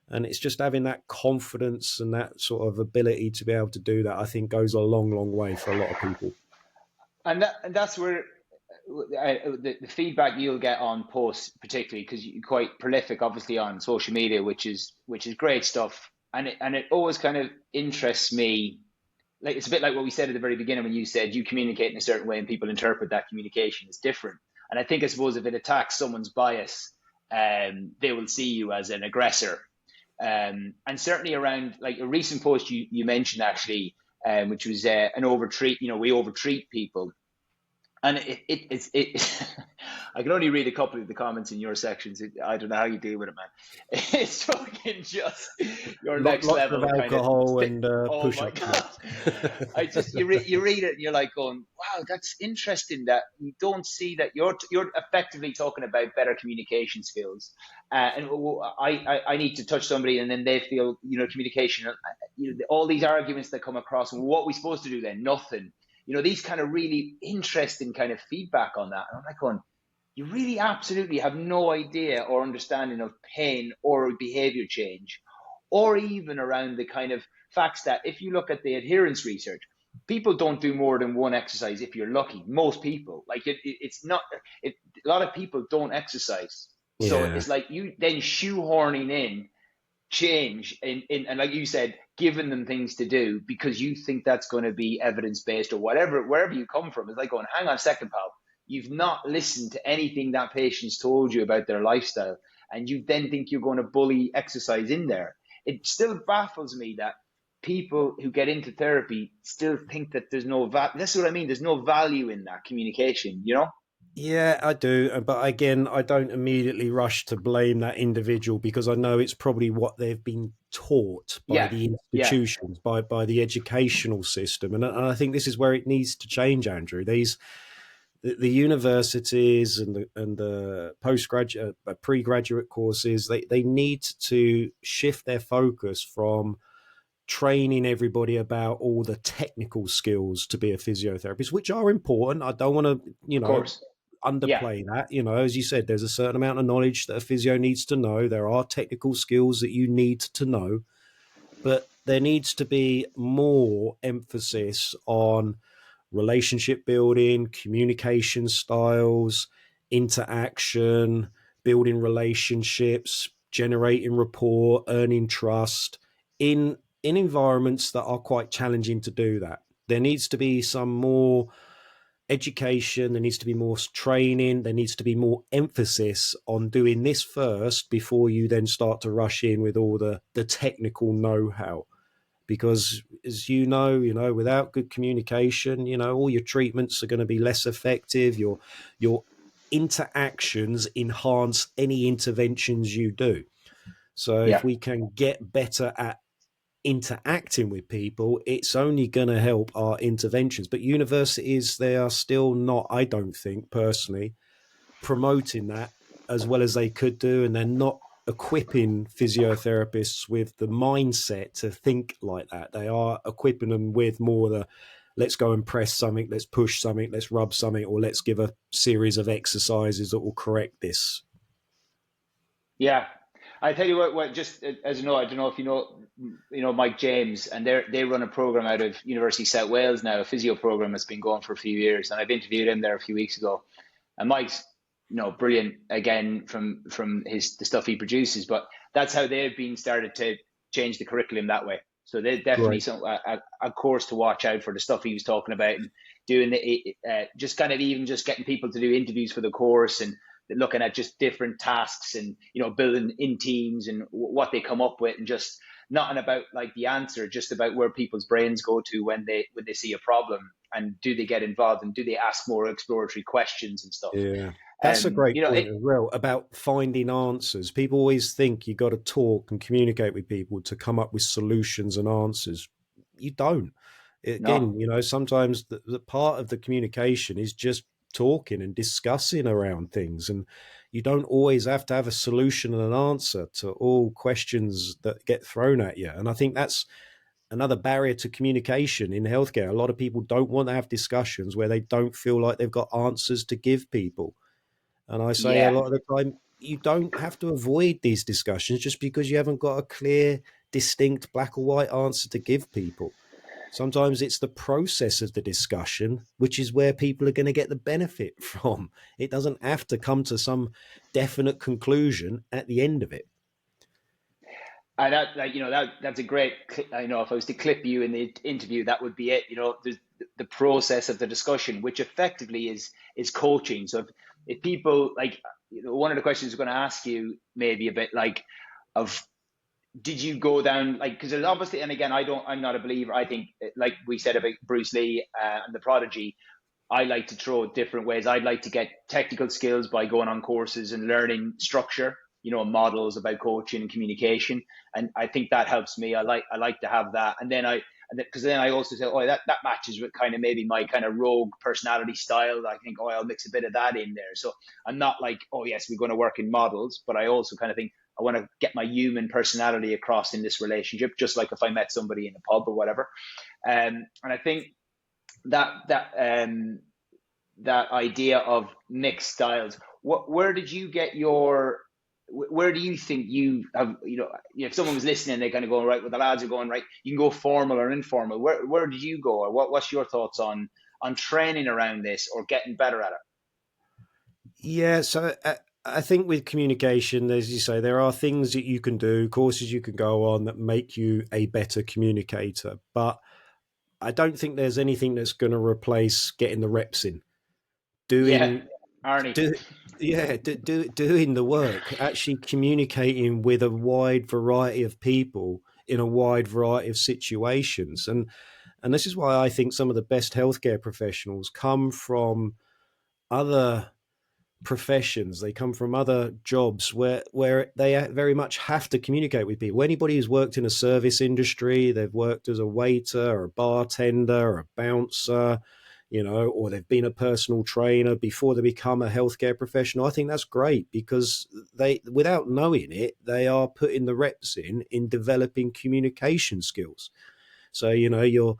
And it's just having that confidence and that sort of ability to be able to do that, I think, goes a long, long way for a lot of people. And that's where the feedback you'll get on posts, particularly because you're quite prolific, obviously, on social media, which is great stuff. And it always kind of interests me. Like, it's a bit like what we said at the very beginning when you said you communicate in a certain way and people interpret that communication as different. And I suppose if it attacks someone's bias, they will see you as an aggressor. And certainly around, like, a recent post you mentioned, actually, which was an overtreat. We overtreat people. And it's I can only read a couple of the comments in your sections. I don't know how you deal with it, man. It's fucking just your next Lots level of alcohol and oh my push-ups. God! You read it and you're like going, wow, that's interesting that you don't see that you're effectively talking about better communication skills. And I need to touch somebody, and then they feel communication. All these arguments that come across, and what are we supposed to do then? Nothing. These kind of really interesting kind of feedback on that. And I'm like going, you really absolutely have no idea or understanding of pain or behavior change, or even around the kind of facts that if you look at the adherence research, people don't do more than one exercise if you're lucky. Most people, like it's not, a lot of people don't exercise. Yeah. So it's like you then shoehorning in change and like you said, giving them things to do because you think that's going to be evidence-based or whatever, wherever you come from. It's like going, hang on a second, pal. You've not listened to anything that patient's told you about their lifestyle, and you then think you're going to bully exercise in there. It still baffles me that people who get into therapy still think that there's no value. That's what I mean. There's no value in that communication, Yeah, I do. But again, I don't immediately rush to blame that individual because I know it's probably what they've been taught by the institutions, by the educational system. And I think this is where it needs to change, Andrew. The universities and the postgraduate, pre-graduate courses, they need to shift their focus from training everybody about all the technical skills to be a physiotherapist, which are important. I don't want to, underplay that. As you said, there's a certain amount of knowledge that a physio needs to know. There are technical skills that you need to know, but there needs to be more emphasis on relationship building, communication styles, interaction, building relationships, generating rapport, earning trust in environments that are quite challenging to do that. There needs to be some more education, there needs to be more training, there needs to be more emphasis on doing this first before you then start to rush in with all the technical know-how. Because as you know, without good communication, all your treatments are going to be less effective. Your interactions enhance any interventions you do. So if we can get better at interacting with people, it's only going to help our interventions. But universities, they are still not, I don't think personally, promoting that as well as they could do, and they're not equipping physiotherapists with the mindset to think like that. They are equipping them with more the let's go and press something, let's push something, let's rub something, or let's give a series of exercises that will correct this. Yeah. I tell you what, just as you know, I don't know if you know Mike James, and they run a program out of University of South Wales now, a physio program that's been going for a few years, and I've interviewed him there a few weeks ago, and Mike's brilliant again from the stuff he produces, but that's how they've been started to change the curriculum that way. So they're definitely a course to watch out for, the stuff he was talking about, and doing just kind of even just getting people to do interviews for the course and looking at just different tasks and building in teams and what they come up with, and just not about like the answer, just about where people's brains go to when they see a problem, and do they get involved and do they ask more exploratory questions and stuff. Yeah, that's a great point as well about finding answers. People always think you got to talk and communicate with people to come up with solutions and answers. You don't. No. Again, sometimes the part of the communication is just talking and discussing around things, and you don't always have to have a solution and an answer to all questions that get thrown at you. And I think that's another barrier to communication in healthcare. A lot of people don't want to have discussions where they don't feel like they've got answers to give people. And I say a Yeah. lot of the time, you don't have to avoid these discussions just because you haven't got a clear, distinct black or white answer to give people. Sometimes it's the process of the discussion, which is where people are going to get the benefit from. It doesn't have to come to some definite conclusion at the end of it. And that, like, that's a great. I know if I was to clip you in the interview, that would be it. There's the process of the discussion, which effectively is coaching. So if people like, one of the questions I'm going to ask you maybe a bit like, of did you go down like, because there's obviously, and again, I'm not a believer. I think, like we said about Bruce Lee and the Prodigy, I like to throw it different ways. I'd like to get technical skills by going on courses and learning structure, models about coaching and communication. And I think that helps me. I like to have that. And then because then I also say, oh, that matches with kind of maybe my kind of rogue personality style. I think, oh, I'll mix a bit of that in there. So I'm not like, oh, yes, we're going to work in models, but I also kind of think I want to get my human personality across in this relationship, just like if I met somebody in a pub or whatever. And I think that idea of mixed styles. Where did you get your? Where do you think you have? If someone was listening, they're kind of going right. Well, the lads are going right. You can go formal or informal. Where did you go, or what's your thoughts on training around this or getting better at it? Yeah, so I think with communication, as you say, there are things that you can do, courses you can go on that make you a better communicator. But I don't think there's anything that's going to replace getting the reps in, Yeah, doing, Arnie. do, yeah, doing the work, actually communicating with a wide variety of people in a wide variety of situations, and this is why I think some of the best healthcare professionals come from other professions. They come from other jobs where they very much have to communicate with people. Anybody who's worked in a service industry, they've worked as a waiter or a bartender or a bouncer, or they've been a personal trainer before they become a healthcare professional. I think that's great because they, without knowing it, they are putting the reps in developing communication skills. So, you're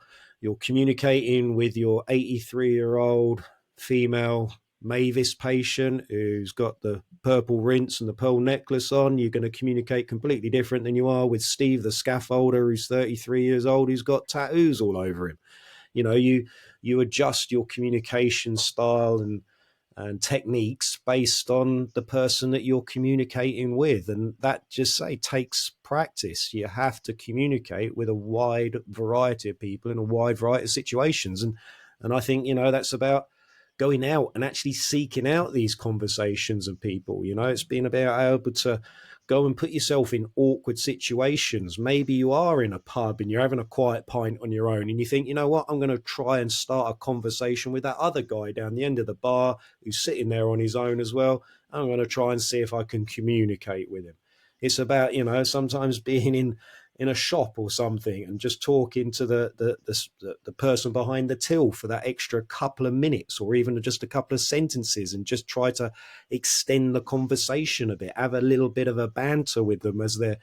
communicating with your 83-year-old female Mavis patient who's got the purple rinse and the pearl necklace on. You're going to communicate completely different than you are with Steve, the scaffolder, who's 33 years old, who's got tattoos all over him. You adjust your communication style and techniques based on the person that you're communicating with, and that just takes practice. You have to communicate with a wide variety of people in a wide variety of situations, and I think that's about going out and actually seeking out these conversations of people. It's been about able to go and put yourself in awkward situations. Maybe you are in a pub and you're having a quiet pint on your own and you think, you know what, I'm going to try and start a conversation with that other guy down the end of the bar who's sitting there on his own as well. I'm going to try and see if I can communicate with him. It's about, sometimes being in a shop or something and just talking to the person behind the till for that extra couple of minutes or even just a couple of sentences, and just try to extend the conversation a bit, have a little bit of a banter with them as they're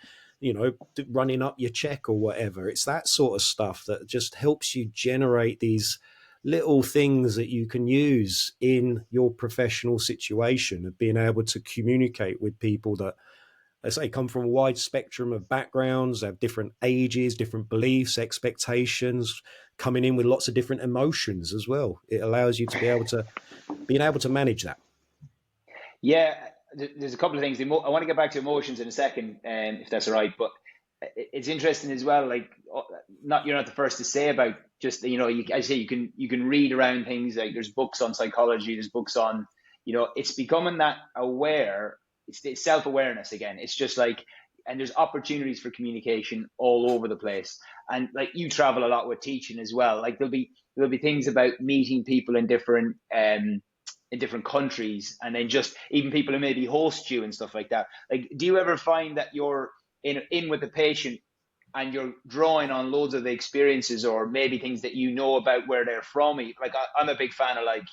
running up your check or whatever. It's that sort of stuff that just helps you generate these little things that you can use in your professional situation of being able to communicate with people that, as I say, come from a wide spectrum of backgrounds, have different ages, different beliefs, expectations, coming in with lots of different emotions as well. It allows you to be able to manage that. Yeah, there's a couple of things. I want to get back to emotions in a second, if that's all right. But it's interesting as well. Like, you're not the first to say about just I say you can read around things. Like, there's books on psychology, there's books on it's becoming that aware. It's self-awareness again. It's just like, and there's opportunities for communication all over the place. And like, you travel a lot with teaching as well. Like, there'll be things about meeting people in different countries, and then just even people who maybe host you and stuff like that. Like, do you ever find that you're in with a patient and you're drawing on loads of the experiences or maybe things that you know about where they're from. Like I'm a big fan of like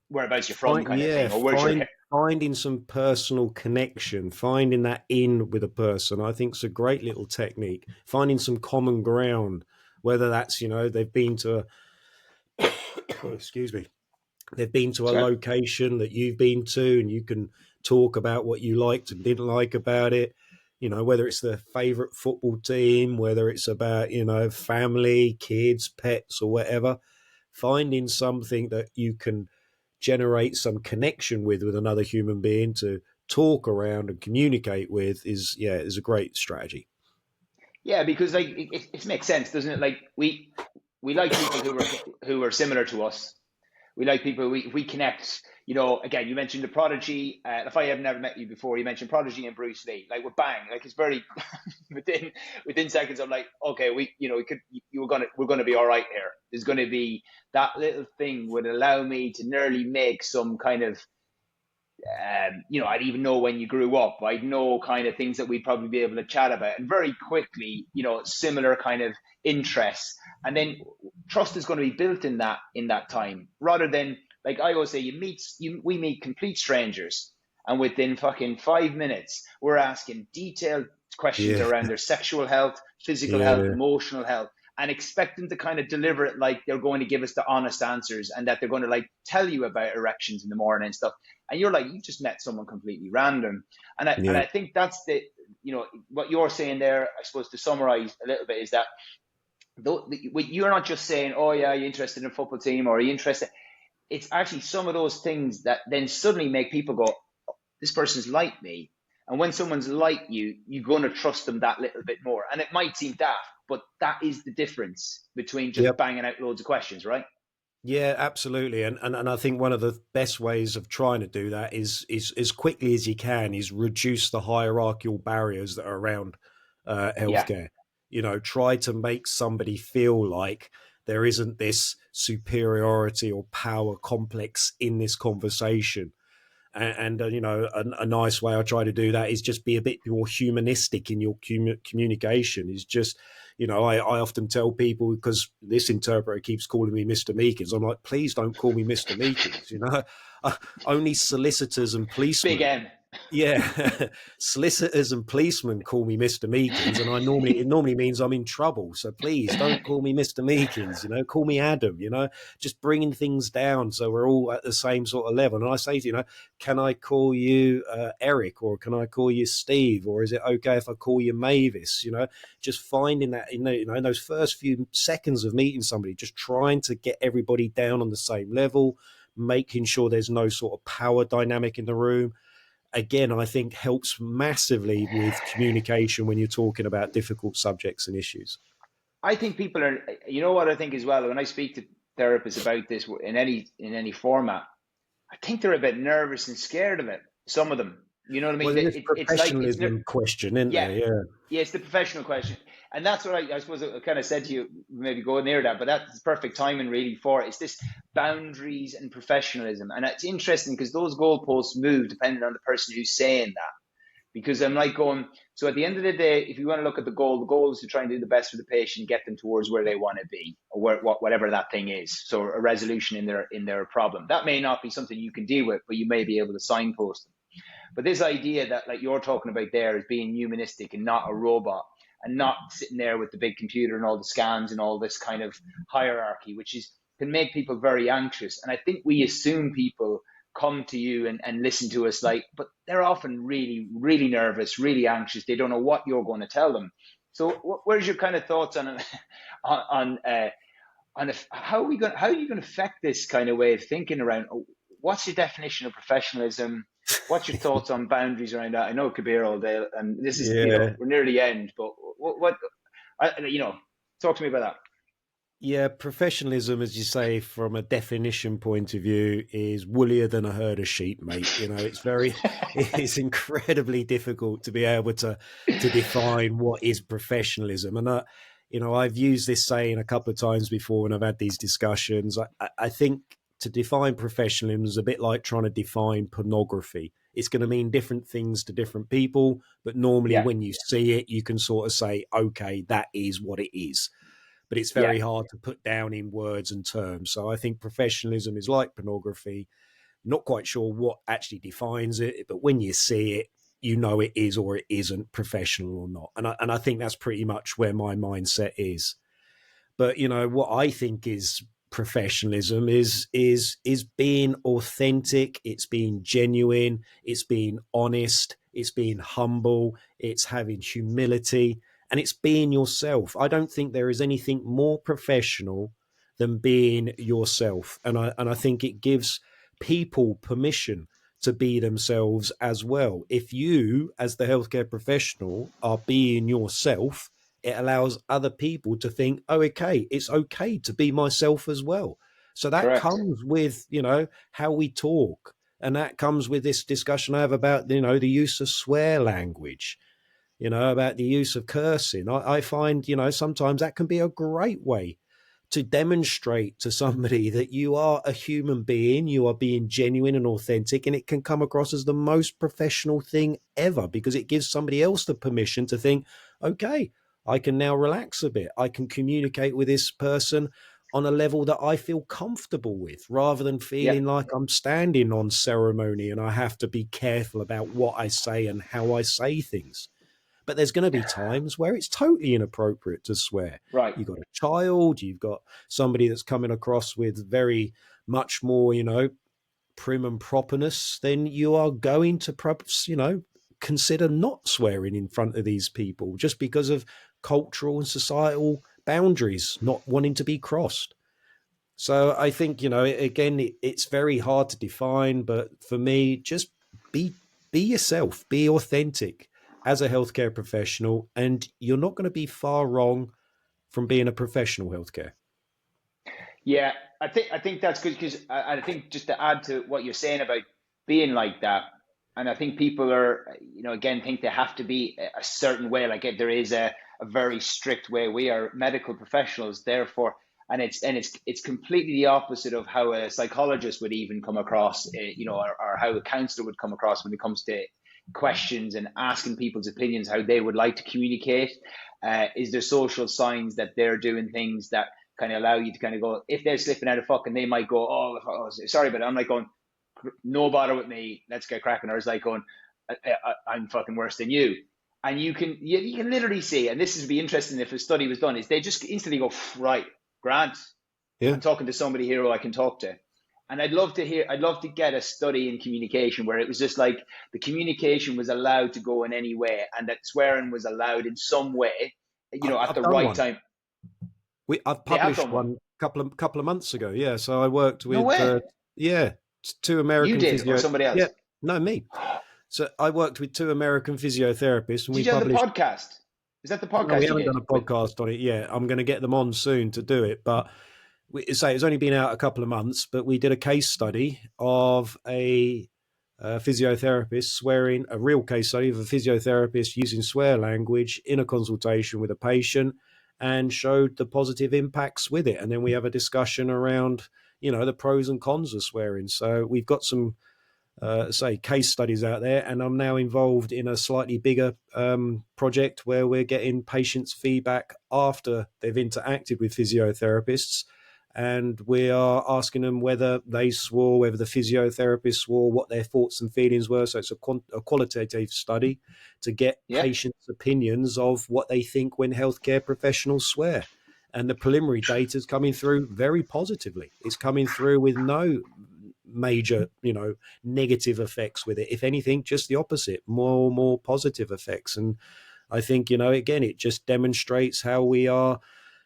whereabouts you're from kind of thing, or where's your finding some personal connection, finding that in with a person, I think is a great little technique. Finding some common ground, whether that's, they've been to excuse me, they've been to a Sorry. location that you've been to, and you can talk about what you liked and didn't like about it. Whether it's the favorite football team, whether it's about, family, kids, pets, or whatever, finding something that you can generate some connection with another human being to talk around and communicate with is a great strategy. Yeah, because like it makes sense, doesn't it? Like we like people who are similar to us. We like people, we connect, again, you mentioned the Prodigy. If I have never met you before, you mentioned Prodigy and Bruce Lee. Like we're bang, like it's very within seconds. I'm like, okay, we're gonna be all right here. There's gonna be that little thing would allow me to nearly make some kind of, I'd even know when you grew up. I'd know kind of things that we'd probably be able to chat about, and very quickly, similar kind of interests, and then trust is going to be built in that time, rather than like I always say, we meet complete strangers, and within fucking 5 minutes, we're asking detailed questions Yeah, around their sexual health, physical health, yeah, emotional health, and expect them to kind of deliver it like they're going to give us the honest answers, and that they're going to like tell you about erections in the morning and stuff. And you're like, you've just met someone completely random. And yeah, I think that's what you're saying there, I suppose, to summarize a little bit, is that you're not just saying, oh yeah, you're interested in a football team, or are you interested? It's actually some of those things that then suddenly make people go, oh, this person's like me. And when someone's like you, you're going to trust them that little bit more. And it might seem daft, but that is the difference between just yep. banging out loads of questions, right? Yeah, absolutely. And I think one of the best ways of trying to do that is as quickly as you can is reduce the hierarchical barriers that are around Yeah. healthcare. Try to make somebody feel like there isn't this superiority or power complex in this conversation. And a nice way I try to do that is just be a bit more humanistic in your communication. Is just, I often tell people, because this interpreter keeps calling me Mr. Meekins, I'm like, please don't call me Mr. Meekins. Only solicitors and Big policemen. M. Yeah, solicitors and policemen call me Mr. Meekins, and it normally means I'm in trouble. So please don't call me Mr. Meekins. Call me Adam. Just bringing things down so we're all at the same sort of level. And I say to can I call you Eric, or can I call you Steve, or is it okay if I call you Mavis? Just finding that in those first few seconds of meeting somebody, just trying to get everybody down on the same level, making sure there's no sort of power dynamic in the room. Again, I think helps massively with communication when you're talking about difficult subjects and issues. I think people are, what I think as well, when I speak to therapists about this in any format, I think they're a bit nervous and scared of it. Some of them, you know what I mean? Well, there's It's like, professionalism question, isn't yeah, there? Yeah. yeah, it's the professional question. And that's what I suppose I kind of said to you, maybe go near that, but that's perfect timing really for it. It's this boundaries and professionalism. And it's interesting because those goalposts move depending on the person who's saying that. Because I'm like going, so at the end of the day, if you want to look at the goal is to try and do the best for the patient, get them towards where they want to be, or whatever that thing is. So a resolution in their problem. That may not be something you can deal with, but you may be able to signpost them. But this idea that, like you're talking about there, is being humanistic and not a robot, and not sitting there with the big computer and all the scans and all this kind of hierarchy, which can make people very anxious. And I think we assume people come to you and listen to us, but they're often really, really nervous, really anxious. They don't know what you're going to tell them. So where's your kind of thoughts on how are you going to affect this kind of way of thinking around, what's your definition of professionalism? What's your thoughts on boundaries around that? I know it could be here all day, and this is, we're near the end, but talk to me about that. Yeah, professionalism, as you say, from a definition point of view, is woollier than a herd of sheep, mate. It's incredibly difficult to be able to define what is professionalism. And I've used this saying a couple of times before when I've had these discussions. I think to define professionalism is a bit like trying to define pornography. It's going to mean different things to different people, but normally Yeah. when you see it, you can sort of say, okay, that is what it is. But it's Yeah. very hard to put down in words and terms. So I think professionalism is like pornography. Not quite sure what actually defines it, but when you see it, you know it is or it isn't professional or not. And I think that's pretty much where my mindset is. But what I think is professionalism is being authentic, it's being genuine, it's being honest, it's being humble, it's having humility, and it's being yourself. I don't think there is anything more professional than being yourself. And I think it gives people permission to be themselves as well. If you, as the healthcare professional, are being yourself, it allows other people to think, oh, okay, it's okay to be myself as well. So that Correct. comes with, how we talk. And that comes with this discussion I have about, the use of swear language, about the use of cursing. I find, sometimes that can be a great way to demonstrate to somebody that you are a human being, you are being genuine and authentic, and it can come across as the most professional thing ever because it gives somebody else the permission to think, okay, I can now relax a bit. I can communicate with this person on a level that I feel comfortable with rather than Yeah. feeling like I'm standing on ceremony and I have to be careful about what I say and how I say things. But there's going to be times where it's totally inappropriate to swear. Right. You've got a child, you've got somebody that's coming across with very much more, prim and properness, then you are going to perhaps, consider not swearing in front of these people just because of cultural and societal boundaries not wanting to be crossed. So I think, again, it's very hard to define, but for me, just be yourself, be authentic as a healthcare professional, and you're not going to be far wrong from being a professional healthcare. Yeah, I think that's good because I think just to add to what you're saying about being like that, and I think people are, again, think they have to be a certain way. Like there is a very strict way. We are medical professionals, therefore, and it's completely the opposite of how a psychologist would even come across, or how a counselor would come across when it comes to questions and asking people's opinions, how they would like to communicate. Is there social signs that they're doing things that kind of allow you to kind of go, if they're slipping out of fucking, they might go, oh, sorry, but I'm like going, no bother with me, let's get cracking. Or it's like going, I'm fucking worse than you. And you can literally see, and this would be interesting if a study was done, is they just instantly go, right, Grant, Yeah. I'm talking to somebody here who I can talk to. And I'd love to get a study in communication where it was just like the communication was allowed to go in any way and that swearing was allowed in some way, at I've the done right one. time. I've They have published done one. one couple of months ago. Yeah. So I worked No with, way. two You American did, or physio. somebody Yeah. else? No, me. So I worked with two American physiotherapists and we Did you on the published. podcast? Is that the No, we podcast you haven't did done a with? podcast on it yet. I'm going to get them on soon to do it. But say it's only been out a couple of months, but we did a case study of a physiotherapist swearing, a real case study of a physiotherapist using swear language in a consultation with a patient and showed the positive impacts with it. And then we have a discussion around, the pros and cons of swearing. So we've got some case studies out there, and I'm now involved in a slightly bigger project where we're getting patients' feedback after they've interacted with physiotherapists, and we are asking them whether they swore, whether the physiotherapist swore, what their thoughts and feelings were. So it's a qualitative study to get Yeah. patients' opinions of what they think when healthcare professionals swear. And the preliminary data is coming through very positively. It's coming through with no major, negative effects with it. If anything, just the opposite, more positive effects. And I think, again, it just demonstrates how we are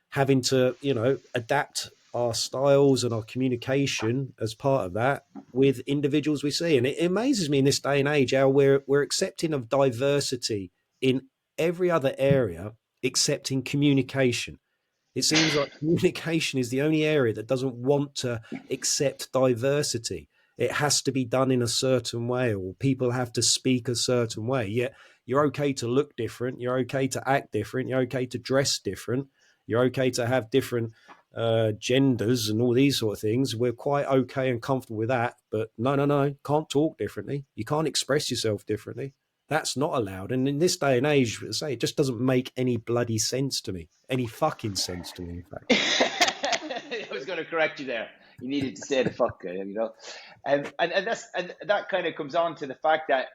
having to, adapt our styles and our communication as part of that with individuals we see. And it amazes me in this day and age how we're accepting of diversity in every other area except in communication. It seems like communication is the only area that doesn't want to accept diversity. It has to be done in a certain way, or people have to speak a certain way. Yet you're okay to look different. You're okay to act different. You're okay to dress different. You're okay to have different genders and all these sort of things. We're quite okay and comfortable with that. But no, can't talk differently. You can't express yourself differently. That's not allowed. And in this day and age, I say, it just doesn't make any bloody sense to me. Any fucking sense to me, in fact. I was going to correct you there. You needed to say the fuck, and that kind of comes on to the fact that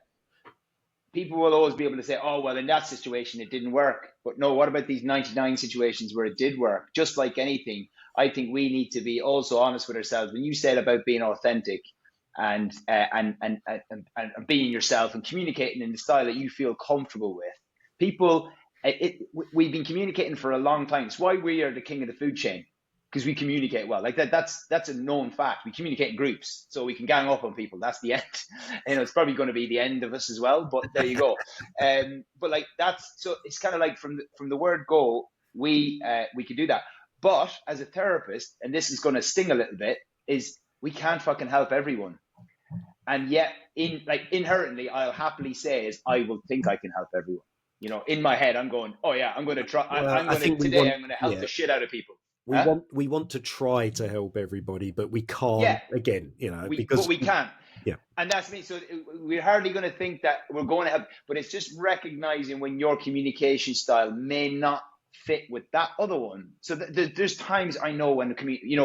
people will always be able to say, oh, well, in that situation, it didn't work. But no, what about these 99 situations where it did work? Just like anything, I think we need to be also honest with ourselves. When you said about being authentic and being yourself and communicating in the style that you feel comfortable with, people, we've been communicating for a long time. It's why we are the king of the food chain. Because we communicate well, like that's a known fact. We communicate in groups, so we can gang up on people. That's the end. It's probably going to be the end of us as well. But there you go. But like so it's kind of like from the word go, we can do that. But as a therapist, and this is going to sting a little bit, is we can't fucking help everyone. And yet, inherently, I'll happily say is I will think I can help everyone. In my head, I'm going, oh yeah, I'm going to try. I'm going to help the shit out of people. We want to try to help everybody, but we can't. Yeah. Again, but we can't. Yeah, and that's me. So we're hardly going to think that we're going to help, but it's just recognizing when your communication style may not fit with that other one. So there's times I know when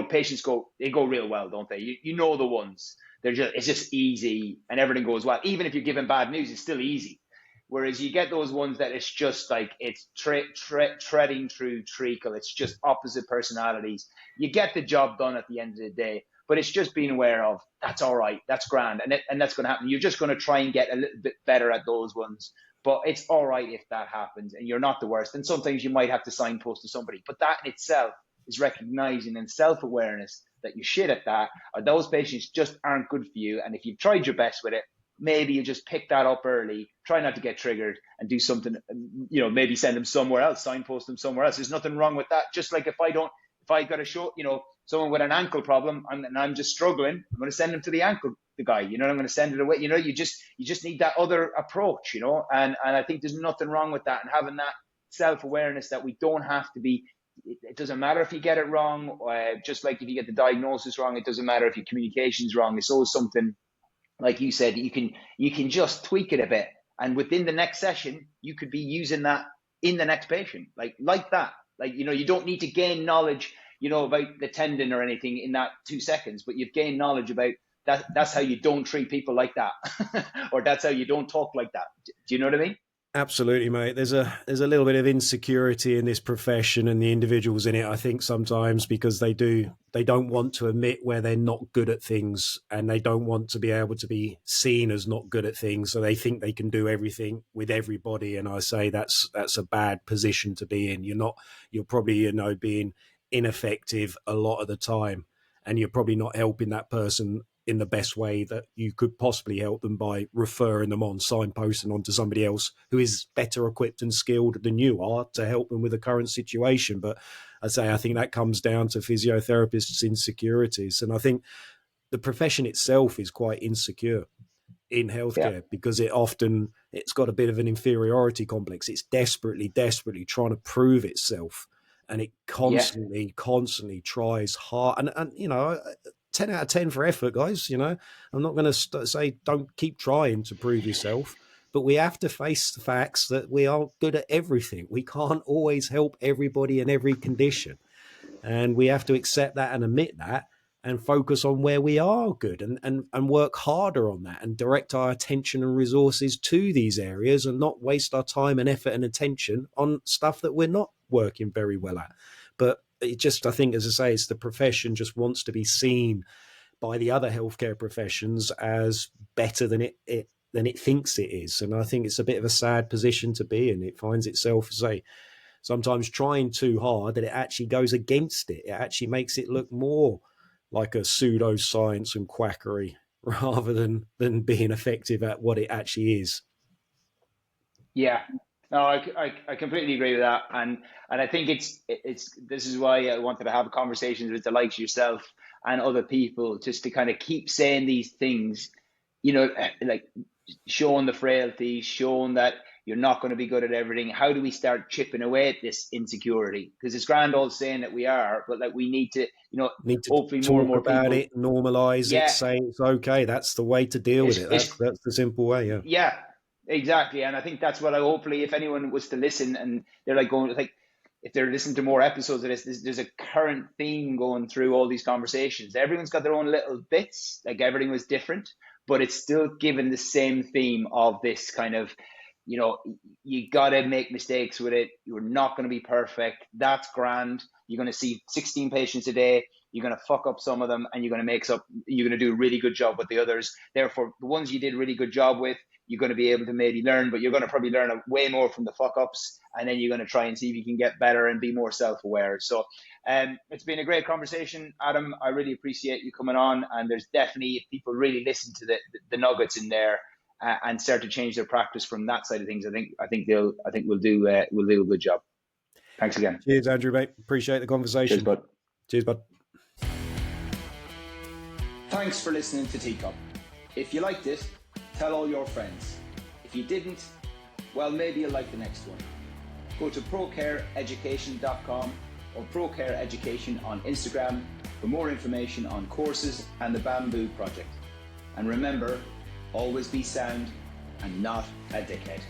patients go real well, don't they? You know the ones it's just easy and everything goes well. Even if you're giving bad news, it's still easy. Whereas you get those ones that it's just like it's treading through treacle. It's just opposite personalities. You get the job done at the end of the day, but it's just being aware of that's all right, that's grand, and that's going to happen. You're just going to try and get a little bit better at those ones, but it's all right if that happens, and you're not the worst. And sometimes you might have to signpost to somebody, but that in itself is recognizing and self-awareness that you're shit at that, or those patients just aren't good for you. And if you've tried your best with it, maybe you just pick that up early, try not to get triggered, and do something, maybe send them somewhere else, signpost them somewhere else. There's nothing wrong with that. Just like if I got to show, someone with an ankle problem and I'm just struggling, I'm going to send them to the guy, I'm going to send it away. You just need that other approach, and I think there's nothing wrong with that. And having that self-awareness that we don't have to be, it doesn't matter if you get it wrong, just like if you get the diagnosis wrong, it doesn't matter if your communication's wrong. It's always something, like you said, you can just tweak it a bit, and within the next session, you could be using that in the next patient, like that. Like you don't need to gain knowledge, about the tendon or anything in that 2 seconds, but you've gained knowledge about that. That's how you don't treat people like that, or that's how you don't talk like that. Do you know what I mean? Absolutely, mate. There's a little bit of insecurity in this profession and the individuals in it, I think, sometimes, because they don't want to admit where they're not good at things, and they don't want to be able to be seen as not good at things. So they think they can do everything with everybody. And I say that's a bad position to be in. You're probably, being ineffective a lot of the time, and you're probably not helping that person in the best way that you could possibly help them by referring them on, signposting on to somebody else who is better equipped and skilled than you are to help them with the current situation. But I think that comes down to physiotherapists' insecurities. And I think the profession itself is quite insecure in healthcare, because it's got a bit of an inferiority complex. It's desperately trying to prove itself. And it constantly tries hard. And 10 out of 10 for effort, guys. I'm not going to say don't keep trying to prove yourself, but we have to face the facts that we aren't good at everything. We can't always help everybody in every condition. And we have to accept that and admit that, and focus on where we are good, and work harder on that, and direct our attention and resources to these areas, and not waste our time and effort and attention on stuff that we're not working very well at. But I think, as I say, it's the profession just wants to be seen by the other healthcare professions as better than it thinks it is. And I think it's a bit of a sad position to be in. It finds itself, sometimes trying too hard, that it actually goes against it. It actually makes it look more like a pseudoscience and quackery rather than being effective at what it actually is. Yeah. No, I completely agree with that, and I think it's this is why I wanted to have conversations with the likes of yourself and other people, just to kind of keep saying these things, like showing the frailties, showing that You're not going to be good at everything. How do we start chipping away at this insecurity? Because it's grand old saying that we are, but like we need to, hopefully more and talk more about people. it, normalize it, Yeah, say it's okay. That's the way to deal with it. That's the simple way. Yeah. Yeah, exactly. And I think that's what hopefully, if anyone was to listen and they're like going, like, if they're listening to more episodes of this, there's a current theme going through all these conversations. Everyone's got their own little bits, like everything was different, but it's still given the same theme of this kind of, you got to make mistakes with it. You're not going to be perfect. That's grand. You're going to see 16 patients a day. You're going to fuck up some of them, and you're going to do a really good job with the others. Therefore, the ones you did a really good job with, you're going to be able to maybe learn, but you're going to probably learn way more from the fuck ups, and then you're going to try and see if you can get better and be more self-aware. So it's been a great conversation, Adam. I really appreciate you coming on, and there's definitely, if people really listen to the nuggets in there and start to change their practice from that side of things, I think we'll do a good job. Thanks again. Cheers, Andrew, mate. Appreciate the conversation. Cheers, bud. Cheers, bud. Thanks for listening to TCUP. If you liked it, tell all your friends. If you didn't, well, maybe you'll like the next one. Go to procareeducation.com or Procare Education on Instagram for more information on courses and the Bamboo Project. And remember, always be sound and not a dickhead.